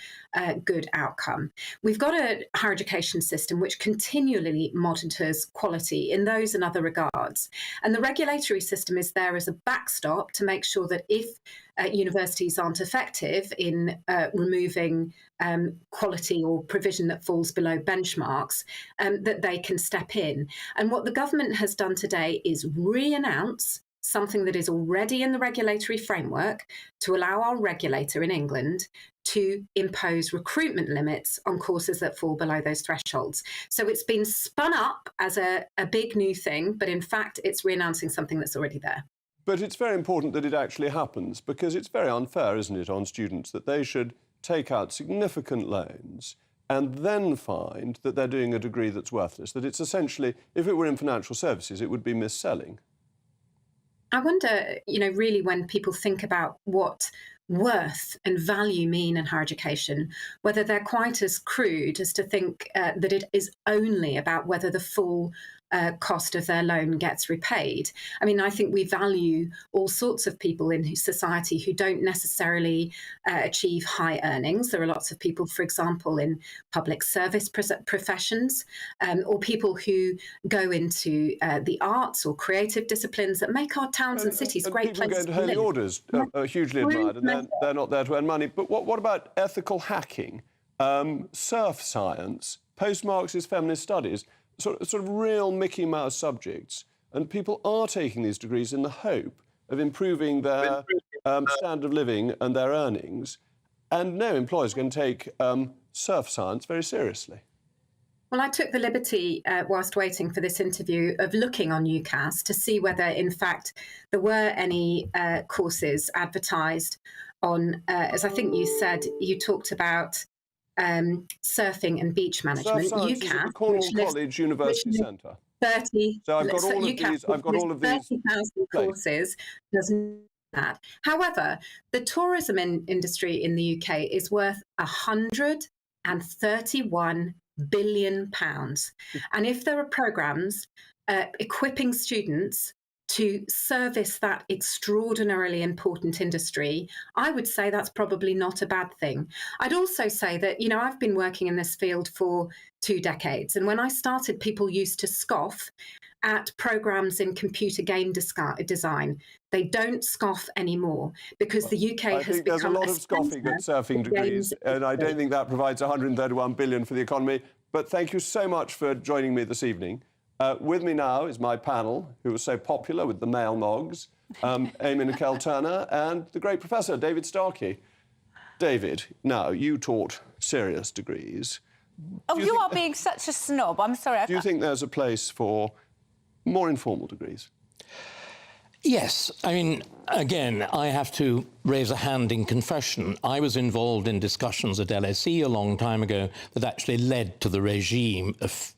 good outcome. We've got a higher education system which continually monitors quality in those and other regards. And the regulatory system is there as a backstop to make sure that if universities aren't effective in removing quality or provision that falls below benchmarks, that they can step in. And what the government has done today is re-announce something that is already in the regulatory framework to allow our regulator in England to impose recruitment limits on courses that fall below those thresholds. So it's been spun up as a big new thing, but in fact, it's re-announcing something that's already there. But it's very important that it actually happens, because it's very unfair, isn't it, on students that they should take out significant loans and then find that they're doing a degree that's worthless, that it's essentially, if it were in financial services, it would be mis-selling. I wonder, really when people think about what worth and value mean in higher education, whether they're quite as crude as to think that it is only about whether the full cost of their loan gets repaid. I mean, I think we value all sorts of people in society who don't necessarily achieve high earnings. There are lots of people, for example, in public service professions, or people who go into the arts or creative disciplines that make our towns and cities great places to live. People go to holy orders are hugely admired, and they're not there to earn money. But what about ethical hacking, surf science, post-Marxist feminist studies? Sort of real Mickey Mouse subjects, and people are taking these degrees in the hope of improving their standard of living and their earnings, and no employer is going to take surf science very seriously. Well, I took the liberty, whilst waiting for this interview, of looking on UCAS to see whether, in fact, there were any courses advertised on, as I think you said, you talked about surfing and beach management. Surf Science is at the Cornwall College University Centre. 30. So I've got all of these. I've got all of these. 30,000 courses doesn't that. However, the tourism industry in the UK is worth £131 billion. And if there are programmes equipping students to service that extraordinarily important industry, I would say that's probably not a bad thing. I'd also say that, you know, I've been working in this field for 2 decades. And when I started, people used to scoff at programs in computer game design. They don't scoff anymore because the UK has become. I think there's a lot of scoffing at surfing degrees, and I don't think that provides 131 billion for the economy. But thank you so much for joining me this evening. With me now is my panel, who was so popular with the male Moggs, Amy Nicole Turner and the great Professor David Starkey. David, now, you taught serious degrees. Oh, you are being such a snob. I'm sorry. Do you think there's a place for more informal degrees? Yes. I mean, again, I have to raise a hand in confession. I was involved in discussions at LSE a long time ago that actually led to the regime of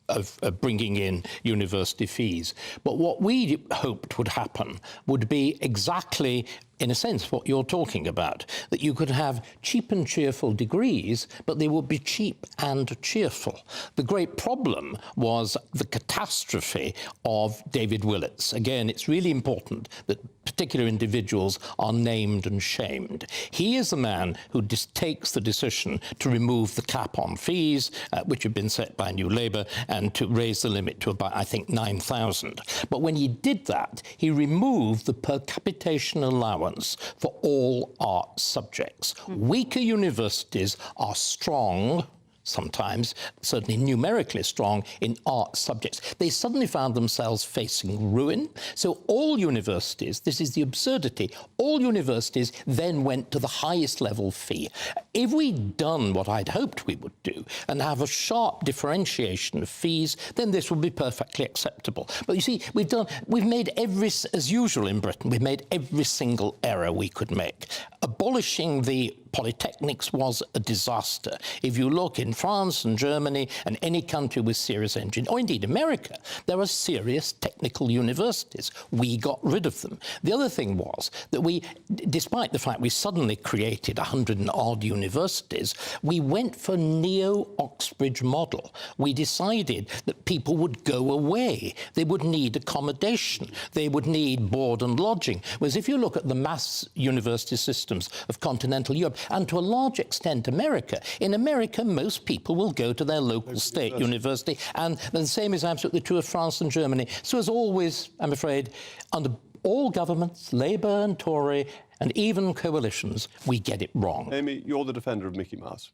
bringing in university fees. But what we hoped would happen would be exactly, in a sense, what you're talking about, that you could have cheap and cheerful degrees, but they would be cheap and cheerful. The great problem was the catastrophe of David Willetts. Again, it's really important that particular individuals are named and shamed. He is the man who takes the decision to remove the cap on fees, which had been set by New Labour, and to raise the limit to about, I think, 9,000. But when he did that, he removed the per capitation allowance for all art subjects. Weaker universities are strong, sometimes, certainly numerically strong, in art subjects. They suddenly found themselves facing ruin. So all universities, this is the absurdity, all universities then went to the highest level fee. If we'd done what I'd hoped we would do and have a sharp differentiation of fees, then this would be perfectly acceptable. But you see, we've made as usual in Britain, we've made every single error we could make. Abolishing the polytechnics was a disaster. If you look in France and Germany and any country with serious engineering, or indeed America, there are serious technical universities. We got rid of them. The other thing was that we, despite the fact we suddenly created 100 and odd universities, we went for neo-Oxbridge model. We decided that people would go away. They would need accommodation. They would need board and lodging. Whereas if you look at the mass university systems of continental Europe, and to a large extent America, in America most people will go to their local state university, and the same is absolutely true of France and Germany. So as always, I'm afraid, under all governments, Labour and Tory, and even coalitions, we get it wrong. Amy, you're the defender of Mickey Mouse.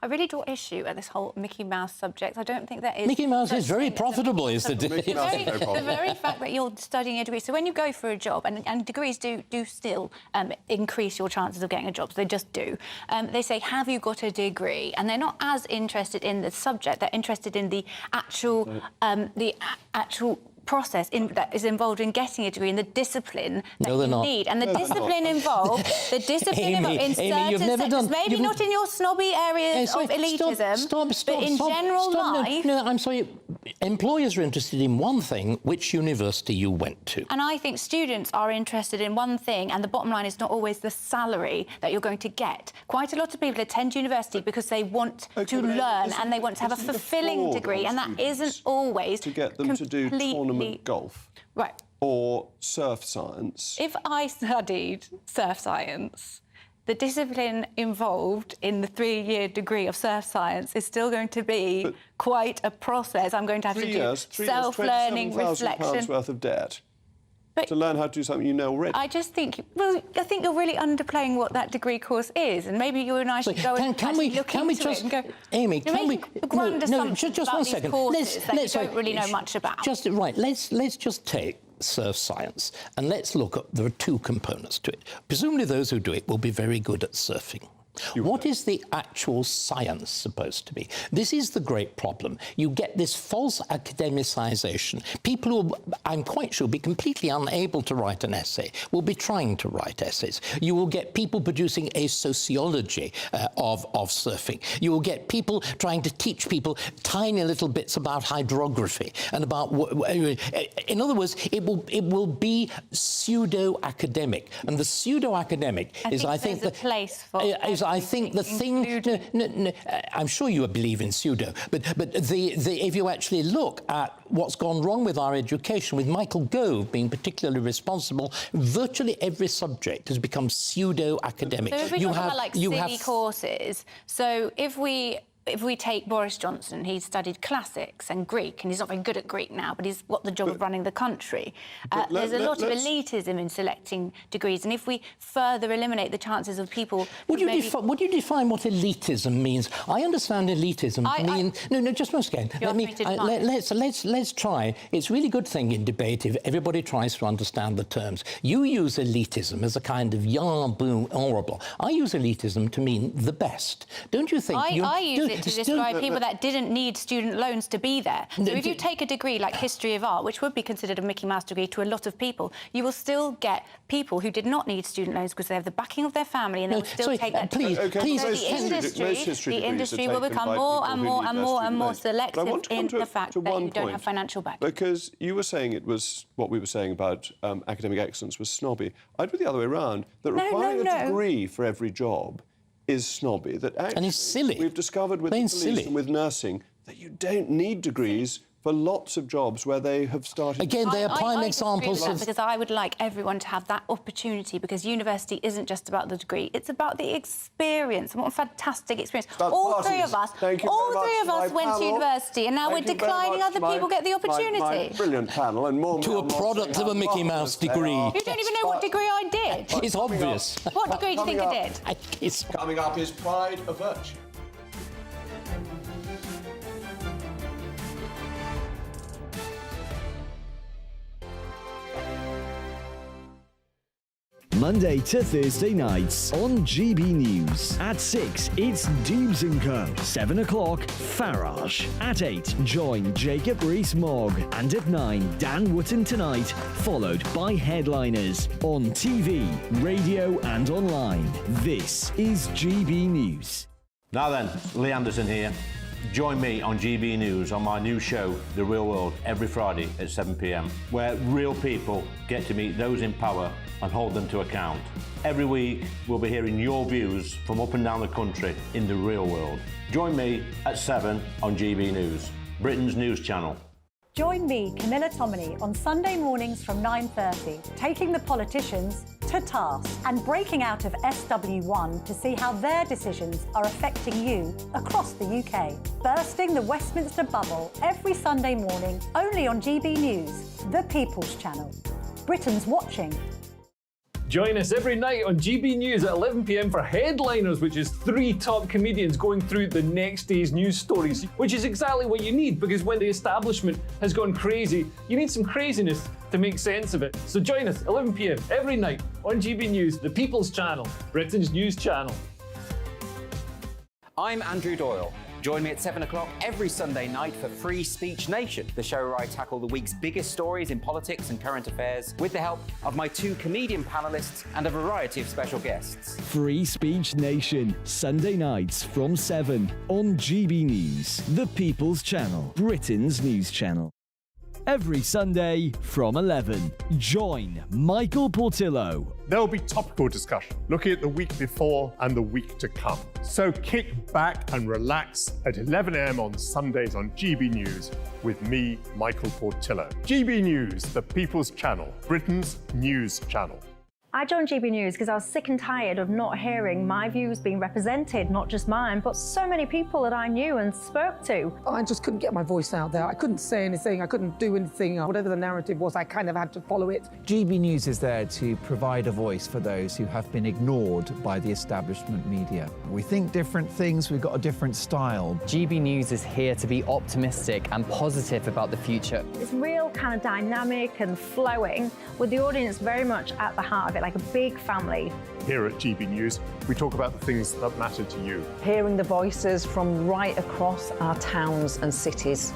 I really draw issue at this whole Mickey Mouse subject. I don't think there is... Mickey Mouse is very profitable, is the... The very fact that you're studying a degree. So when you go for a job, and degrees do still increase your chances of getting a job, so they just do. They say, have you got a degree? And they're not as interested in the subject, they're interested in the actual process that is involved in getting a degree and the discipline that you need. And the discipline involved, in certain sectors, maybe not in your snobby areas of elitism, but in general life. No, I'm sorry. Employers are interested in one thing, which university you went to. And I think students are interested in one thing, and the bottom line is not always the salary that you're going to get. Quite a lot of people attend university because they want to learn and they want to have a fulfilling degree, and that isn't always to get them to do tournament golf. Right. Or surf science. If I studied surf science, the discipline involved in the 3-year degree of surf science is still going to be quite a process. I'm going to have to do self-learning, reflection. £27,000 worth of debt to learn how to do something you know already. I just think, well, I think you're really underplaying what that degree course is, and maybe you and I should go and look into it and go... Amy, can we... just one second. Courses that you don't really know much about. Let's just take surf science, and let's look at, there are 2 components to it. Presumably those who do it will be very good at surfing. What is the actual science supposed to be? This is the great problem. You get this false academicization. People who, I'm quite sure, will be completely unable to write an essay will be trying to write essays. You will get people producing a sociology of surfing. You will get people trying to teach people tiny little bits about hydrography and about... In other words, it will be pseudo-academic. And the pseudo-academic is, I think... there's a place for... I think the thing... No, I'm sure you believe in pseudo, but if you actually look at what's gone wrong with our education, with Michael Gove being particularly responsible, virtually every subject has become pseudo-academic. So if we talk about, like, silly courses, so if we take Boris Johnson, he studied classics and Greek, and he's not very good at Greek now, but he's got the job of running the country. There's a lot of elitism in selecting degrees, and if we further eliminate the chances of people... Would you define what elitism means? I understand elitism to mean... No, just once again. Let's try. It's a really good thing in debate if everybody tries to understand the terms. You use elitism as a kind of boom, horrible. I use elitism to mean the best. Don't you think? I use it to describe people that didn't need student loans to be there. So if you take a degree like History of Art, which would be considered a Mickey Mouse degree to a lot of people, you will still get people who did not need student loans because they have the backing of their family, and they will still take that degree. Okay, so the industry will become more and more selective in the fact that you don't have financial backing. Because you were saying it was what we were saying about academic excellence was snobby. I'd put the other way around, that requiring a degree for every job is snobby, that actually... And it's silly. We've discovered with the police and with nursing that you don't need degrees for lots of jobs where they have started... Again, they are prime examples of... Because I would like everyone to have that opportunity, because university isn't just about the degree, it's about the experience. And what a fantastic experience. All three of us went to university, and now we're declining other people get the opportunity. My brilliant panel, and more... To a product of a Mickey Mouse degree. You don't even know what degree I did. It's obvious. What degree do you think I did? Coming up is Pride of Virtue. Monday to Thursday nights on GB News. At 6, it's Dubes & Co. 7 o'clock, Farage. At 8, join Jacob Rees-Mogg. And at 9, Dan Wootton Tonight, followed by headliners on TV, radio and online. This is GB News. Now then, Lee Anderson here. Join me on GB News on my new show, The Real World, every Friday at 7 p.m, where real people get to meet those in power and hold them to account. Every week, we'll be hearing your views from up and down the country in the real world. Join me at 7 on GB News, Britain's news channel. Join me, Camilla Tominey, on Sunday mornings from 9:30, taking the politicians to task and breaking out of SW1 to see how their decisions are affecting you across the UK. Bursting the Westminster bubble every Sunday morning, only on GB News, the People's Channel. Britain's watching. Join us every night on GB News at 11 p.m. for Headliners, which is 3 top comedians going through the next day's news stories, which is exactly what you need, because when the establishment has gone crazy, you need some craziness to make sense of it. So join us 11 p.m. every night on GB News, the People's Channel, Britain's news channel. I'm Andrew Doyle. Join me at 7 o'clock every Sunday night for Free Speech Nation, the show where I tackle the week's biggest stories in politics and current affairs with the help of my 2 comedian panellists and a variety of special guests. Free Speech Nation, Sunday nights from 7 on GB News, the People's Channel, Britain's news channel. Every Sunday from 11, join Michael Portillo. There will be topical discussion, looking at the week before and the week to come. So kick back and relax at 11 a.m. on Sundays on GB News with me, Michael Portillo. GB News, the People's Channel, Britain's news channel. I joined GB News because I was sick and tired of not hearing my views being represented, not just mine, but so many people that I knew and spoke to. I just couldn't get my voice out there. I couldn't say anything. I couldn't do anything. Whatever the narrative was, I kind of had to follow it. GB News is there to provide a voice for those who have been ignored by the establishment media. We think different things. We've got a different style. GB News is here to be optimistic and positive about the future. It's real kind of dynamic and flowing, with the audience very much at the heart of it. like a big family. Here at GB News, we talk about the things that matter to you. Hearing the voices from right across our towns and cities,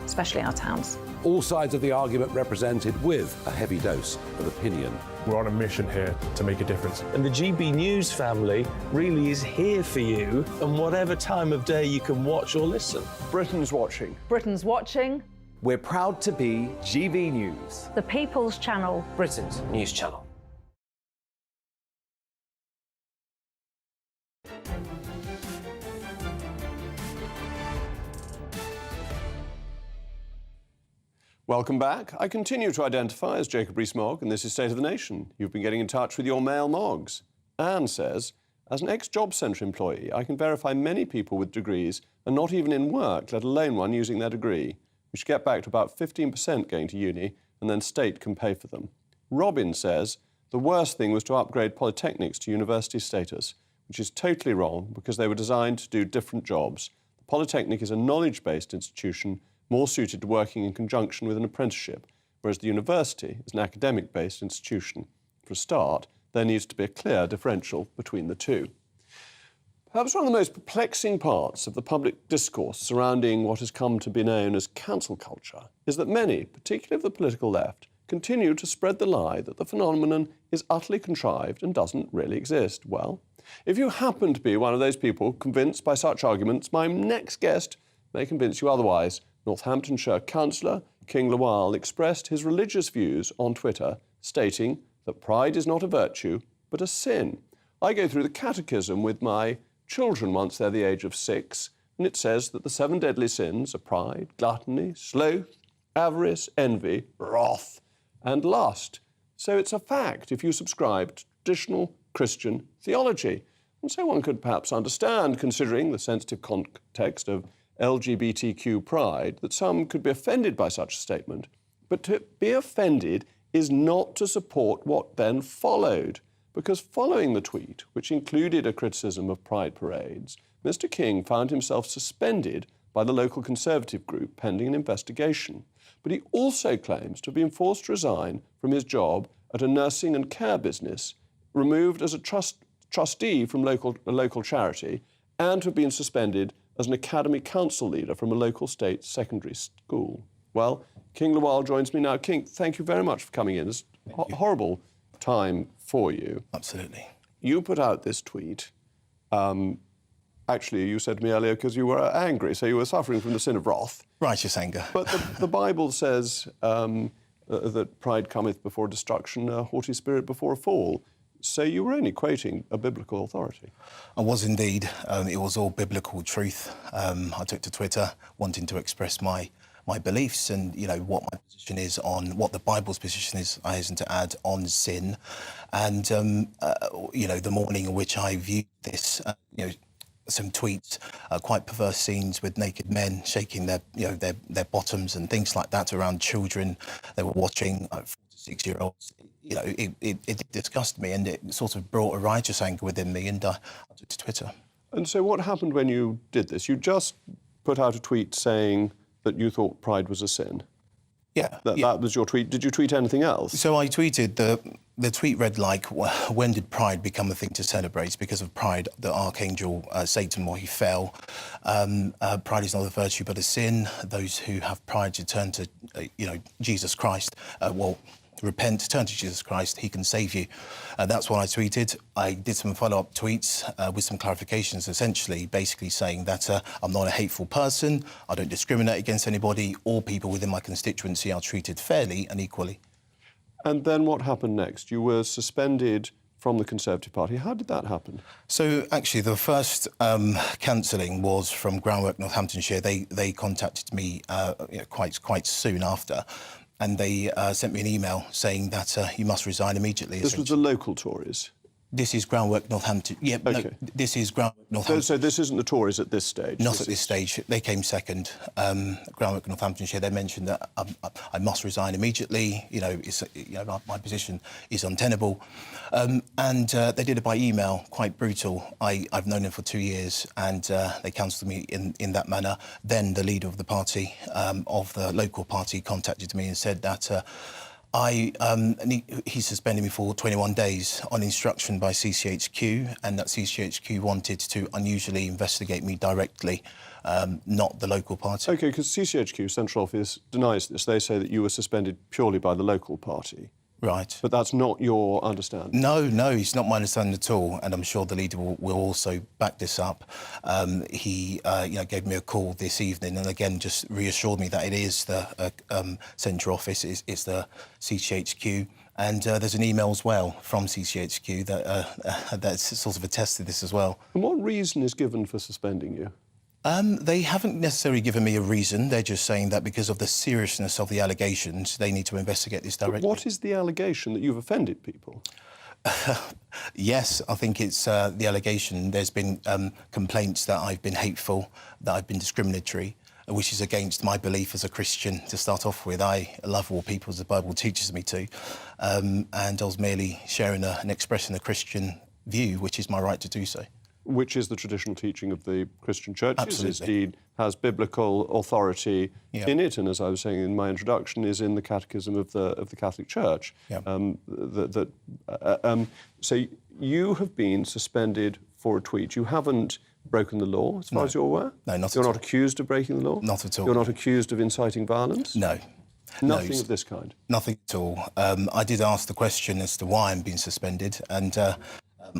especially our towns. All sides of the argument represented with a heavy dose of opinion. We're on a mission here to make a difference. And the GB News family really is here for you, and whatever time of day you can watch or listen. Britain's watching. Britain's watching. We're proud to be GB News. The People's Channel. Britain's news channel. Welcome back. I continue to identify as Jacob Rees-Mogg, and this is State of the Nation. You've been getting in touch with your male Moggs. Anne says, as an ex-Job Centre employee, I can verify many people with degrees are not even in work, let alone one using their degree. We should get back to about 15% going to uni, and then state can pay for them. Robin says, the worst thing was to upgrade polytechnics to university status, which is totally wrong because they were designed to do different jobs. The Polytechnic is a knowledge-based institution more suited to working in conjunction with an apprenticeship, whereas the university is an academic-based institution. For a start, there needs to be a clear differential between the two. Perhaps one of the most perplexing parts of the public discourse surrounding what has come to be known as cancel culture is that many, particularly of the political left, continue to spread the lie that the phenomenon is utterly contrived and doesn't really exist. Well, if you happen to be one of those people convinced by such arguments, my next guest may convince you otherwise. Northamptonshire councillor King Lawal expressed his religious views on Twitter, stating that pride is not a virtue, but a sin. I go through the catechism with my children once they're the age of 6, and it says that the 7 deadly sins are pride, gluttony, sloth, avarice, envy, wrath, and lust. So it's a fact if you subscribe to traditional Christian theology. And so one could perhaps understand, considering the sensitive context of LGBTQ pride, that some could be offended by such a statement. But to be offended is not to support what then followed, because following the tweet, which included a criticism of pride parades, Mr. King found himself suspended by the local Conservative group pending an investigation. But he also claims to have been forced to resign from his job at a nursing and care business, removed as a trustee from a local charity, and to have been suspended as an academy council leader from a local state secondary school. Well, King Lawal joins me now. King, thank you very much for coming in. It's a horrible time for you. Absolutely. You put out this tweet. Actually, you said to me earlier because you were angry, so you were suffering from the sin of wrath. Righteous anger. But the Bible says that pride cometh before destruction, a haughty spirit before a fall. So you were only quoting a biblical authority. I was indeed. It was all biblical truth. I took to Twitter wanting to express my beliefs and, you know, what my position is on, what the Bible's position is, I hasten to add, on sin. And, you know, the morning in which I viewed this, you know, some tweets, quite perverse scenes with naked men shaking their, you know, their bottoms and things like that around children. They were watching 4 to 6-year-olds. You know, it disgusted me, and it sort of brought a righteous anger within me, and I took to Twitter. And so what happened when you did this? You just put out a tweet saying that you thought pride was a sin. Yeah. That was your tweet. Did you tweet anything else? So I tweeted, the tweet read like, when did pride become a thing to celebrate? Because of pride, the archangel Satan, well, he fell. Pride is not a virtue but a sin. Those who have pride should turn to, you know, Jesus Christ. Repent, turn to Jesus Christ, he can save you. That's what I tweeted. I did some follow-up tweets with some clarifications, essentially, basically saying that I'm not a hateful person, I don't discriminate against anybody, all people within my constituency are treated fairly and equally. And then what happened next? You were suspended from the Conservative Party. How did that happen? So actually the first cancelling was from Groundwork Northamptonshire. They contacted me you know, quite soon after. And they sent me an email saying that you must resign immediately. This was the local Tories? This is Groundwork Northampton. Yeah, okay. No, this is Groundwork Northampton. So this isn't the Tories at this stage? Not at this stage. They came second. Groundwork Northamptonshire, they mentioned that I must resign immediately. You know, my position is untenable. And they did it by email, quite brutal. I've known them for 2 years, and they counselled me in that manner. Then the leader of the party, of the local party, contacted me and said that He suspended me for 21 days on instruction by CCHQ, and that CCHQ wanted to unusually investigate me directly, not the local party. OK, because CCHQ, Central Office, denies this. They say that you were suspended purely by the local party. Right. But that's not your understanding? No, it's not my understanding at all, and I'm sure the leader will also back this up. He gave me a call this evening and again just reassured me that it is the Central Office, it's the CCHQ. And there's an email as well from CCHQ that sort of attested this as well. And what reason is given for suspending you? They haven't necessarily given me a reason. They're just saying that because of the seriousness of the allegations, they need to investigate this directly. But what is the allegation? That you've offended people? Yes, I think it's the allegation. There's been complaints that I've been hateful, that I've been discriminatory, which is against my belief as a Christian to start off with. I love all people, as the Bible teaches me to. And I was merely sharing and expressing a Christian view, which is my right to do so. Which is the traditional teaching of the Christian churches. Absolutely. Indeed, has biblical authority in it, and as I was saying in my introduction, is in the Catechism of the Catholic Church. So you have been suspended for a tweet. You haven't broken the law, as far as you're aware? No, not at all. all. You're not accused of breaking the law? Not at all. You're not accused of inciting violence? No. Nothing of this kind? Nothing at all. I did ask the question as to why I'm being suspended, and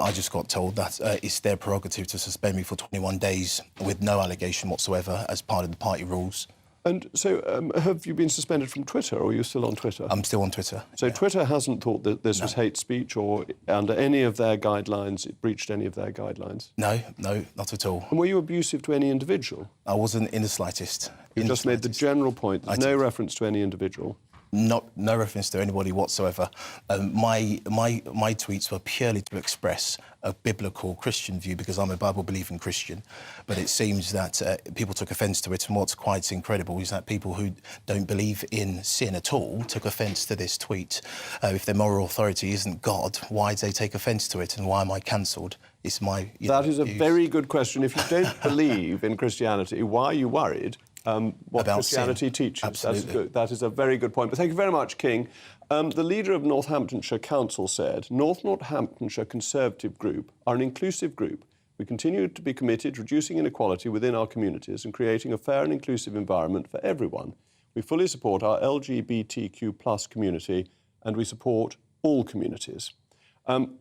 I just got told that it's their prerogative to suspend me for 21 days with no allegation whatsoever as part of the party rules. And so have you been suspended from Twitter, or are you still on Twitter? I'm still on Twitter. So Twitter hasn't thought that this was hate speech, or under any of their guidelines, it breached any of their guidelines? No, not at all. And were you abusive to any individual? I wasn't in the slightest. You just made the general point. There's no reference to any individual. No reference to anybody whatsoever. My tweets were purely to express a biblical Christian view because I'm a Bible-believing Christian. But it seems that people took offence to it, and what's quite incredible is that people who don't believe in sin at all took offence to this tweet. If their moral authority isn't God, why do they take offence to it, and why am I cancelled? It's my... That is a very good question. If you don't believe in Christianity, why are you worried? What about Christianity sin. teaches. Absolutely. That's good. That is a very good point. But thank you very much, King. The leader of Northamptonshire Council said, North Northamptonshire Conservative Group are an inclusive group. We continue to be committed to reducing inequality within our communities and creating a fair and inclusive environment for everyone. We fully support our LGBTQ+ community, and we support all communities.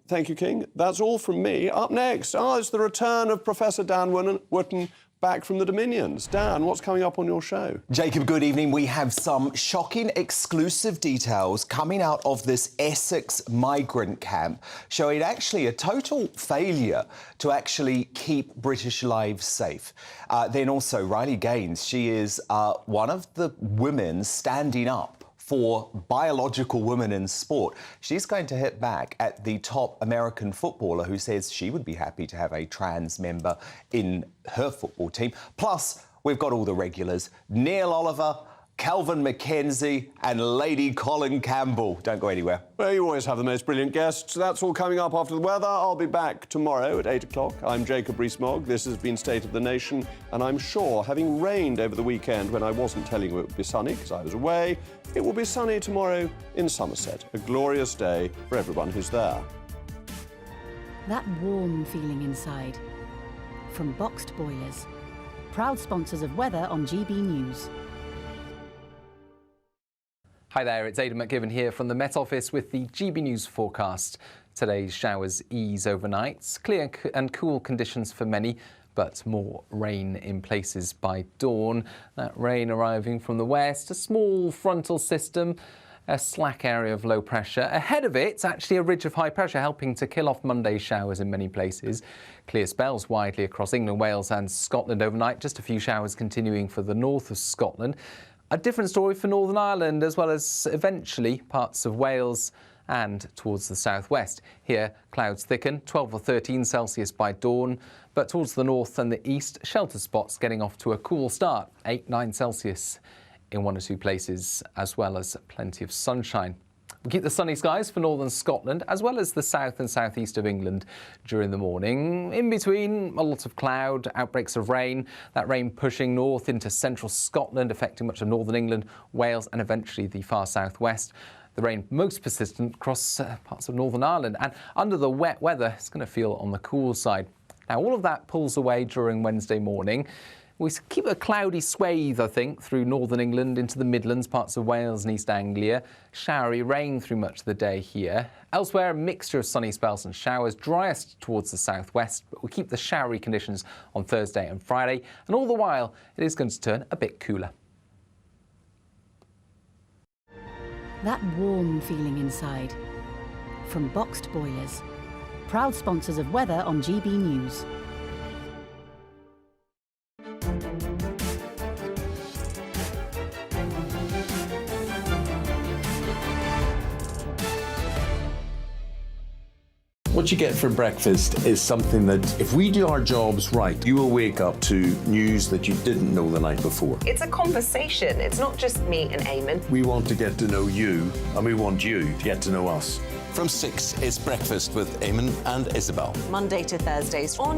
Thank you, King. That's all from me. Up next, it's the return of Professor Dan Wootton, back from the Dominions. Dan, what's coming up on your show? Jacob, good evening. We have some shocking exclusive details coming out of this Essex migrant camp, showing actually a total failure to actually keep British lives safe. Then also Riley Gaines, she is one of the women standing up for biological women in sport. She's going to hit back at the top American footballer who says she would be happy to have a trans member in her football team. Plus, we've got all the regulars. Neil Oliver, Calvin McKenzie and Lady Colin Campbell. Don't go anywhere. Well, you always have the most brilliant guests. That's all coming up after the weather. I'll be back tomorrow at 8 o'clock. I'm Jacob Rees-Mogg. This has been State of the Nation. And I'm sure, having rained over the weekend when I wasn't telling you it would be sunny because I was away, it will be sunny tomorrow in Somerset. A glorious day for everyone who's there. That warm feeling inside. From Boxed Boilers. Proud sponsors of weather on GB News. Hi there, it's Aidan McGibbon here from the Met Office with the GB News forecast. Today's showers ease overnight, clear and cool conditions for many, but more rain in places by dawn. That rain arriving from the west, a small frontal system, a slack area of low pressure. Ahead of it, actually a ridge of high pressure helping to kill off Monday's showers in many places. Clear spells widely across England, Wales and Scotland overnight, just a few showers continuing for the north of Scotland. A different story for Northern Ireland, as well as eventually parts of Wales and towards the southwest. Here, clouds thicken, 12 or 13 Celsius by dawn, but towards the north and the east, shelter spots getting off to a cool start, 8-9 Celsius in one or two places, as well as plenty of sunshine. We keep the sunny skies for northern Scotland, as well as the south and southeast of England during the morning. In between, a lot of cloud, outbreaks of rain, that rain pushing north into central Scotland, affecting much of northern England, Wales and eventually the far southwest. The rain most persistent across parts of Northern Ireland, and under the wet weather, it's going to feel on the cool side. Now, all of that pulls away during Wednesday morning. We keep a cloudy swathe, I think, through northern England into the Midlands, parts of Wales and East Anglia. Showery rain through much of the day here. Elsewhere, a mixture of sunny spells and showers, driest towards the southwest, but we'll keep the showery conditions on Thursday and Friday. And all the while, it is going to turn a bit cooler. That warm feeling inside. From boxed boilers. Proud sponsors of weather on GB News. What you get for breakfast is something that, if we do our jobs right, you will wake up to news that you didn't know the night before. It's a conversation. It's not just me and Eamon. We want to get to know you, and we want you to get to know us. From 6, it's Breakfast with Eamon and Isabel. Monday to Thursdays on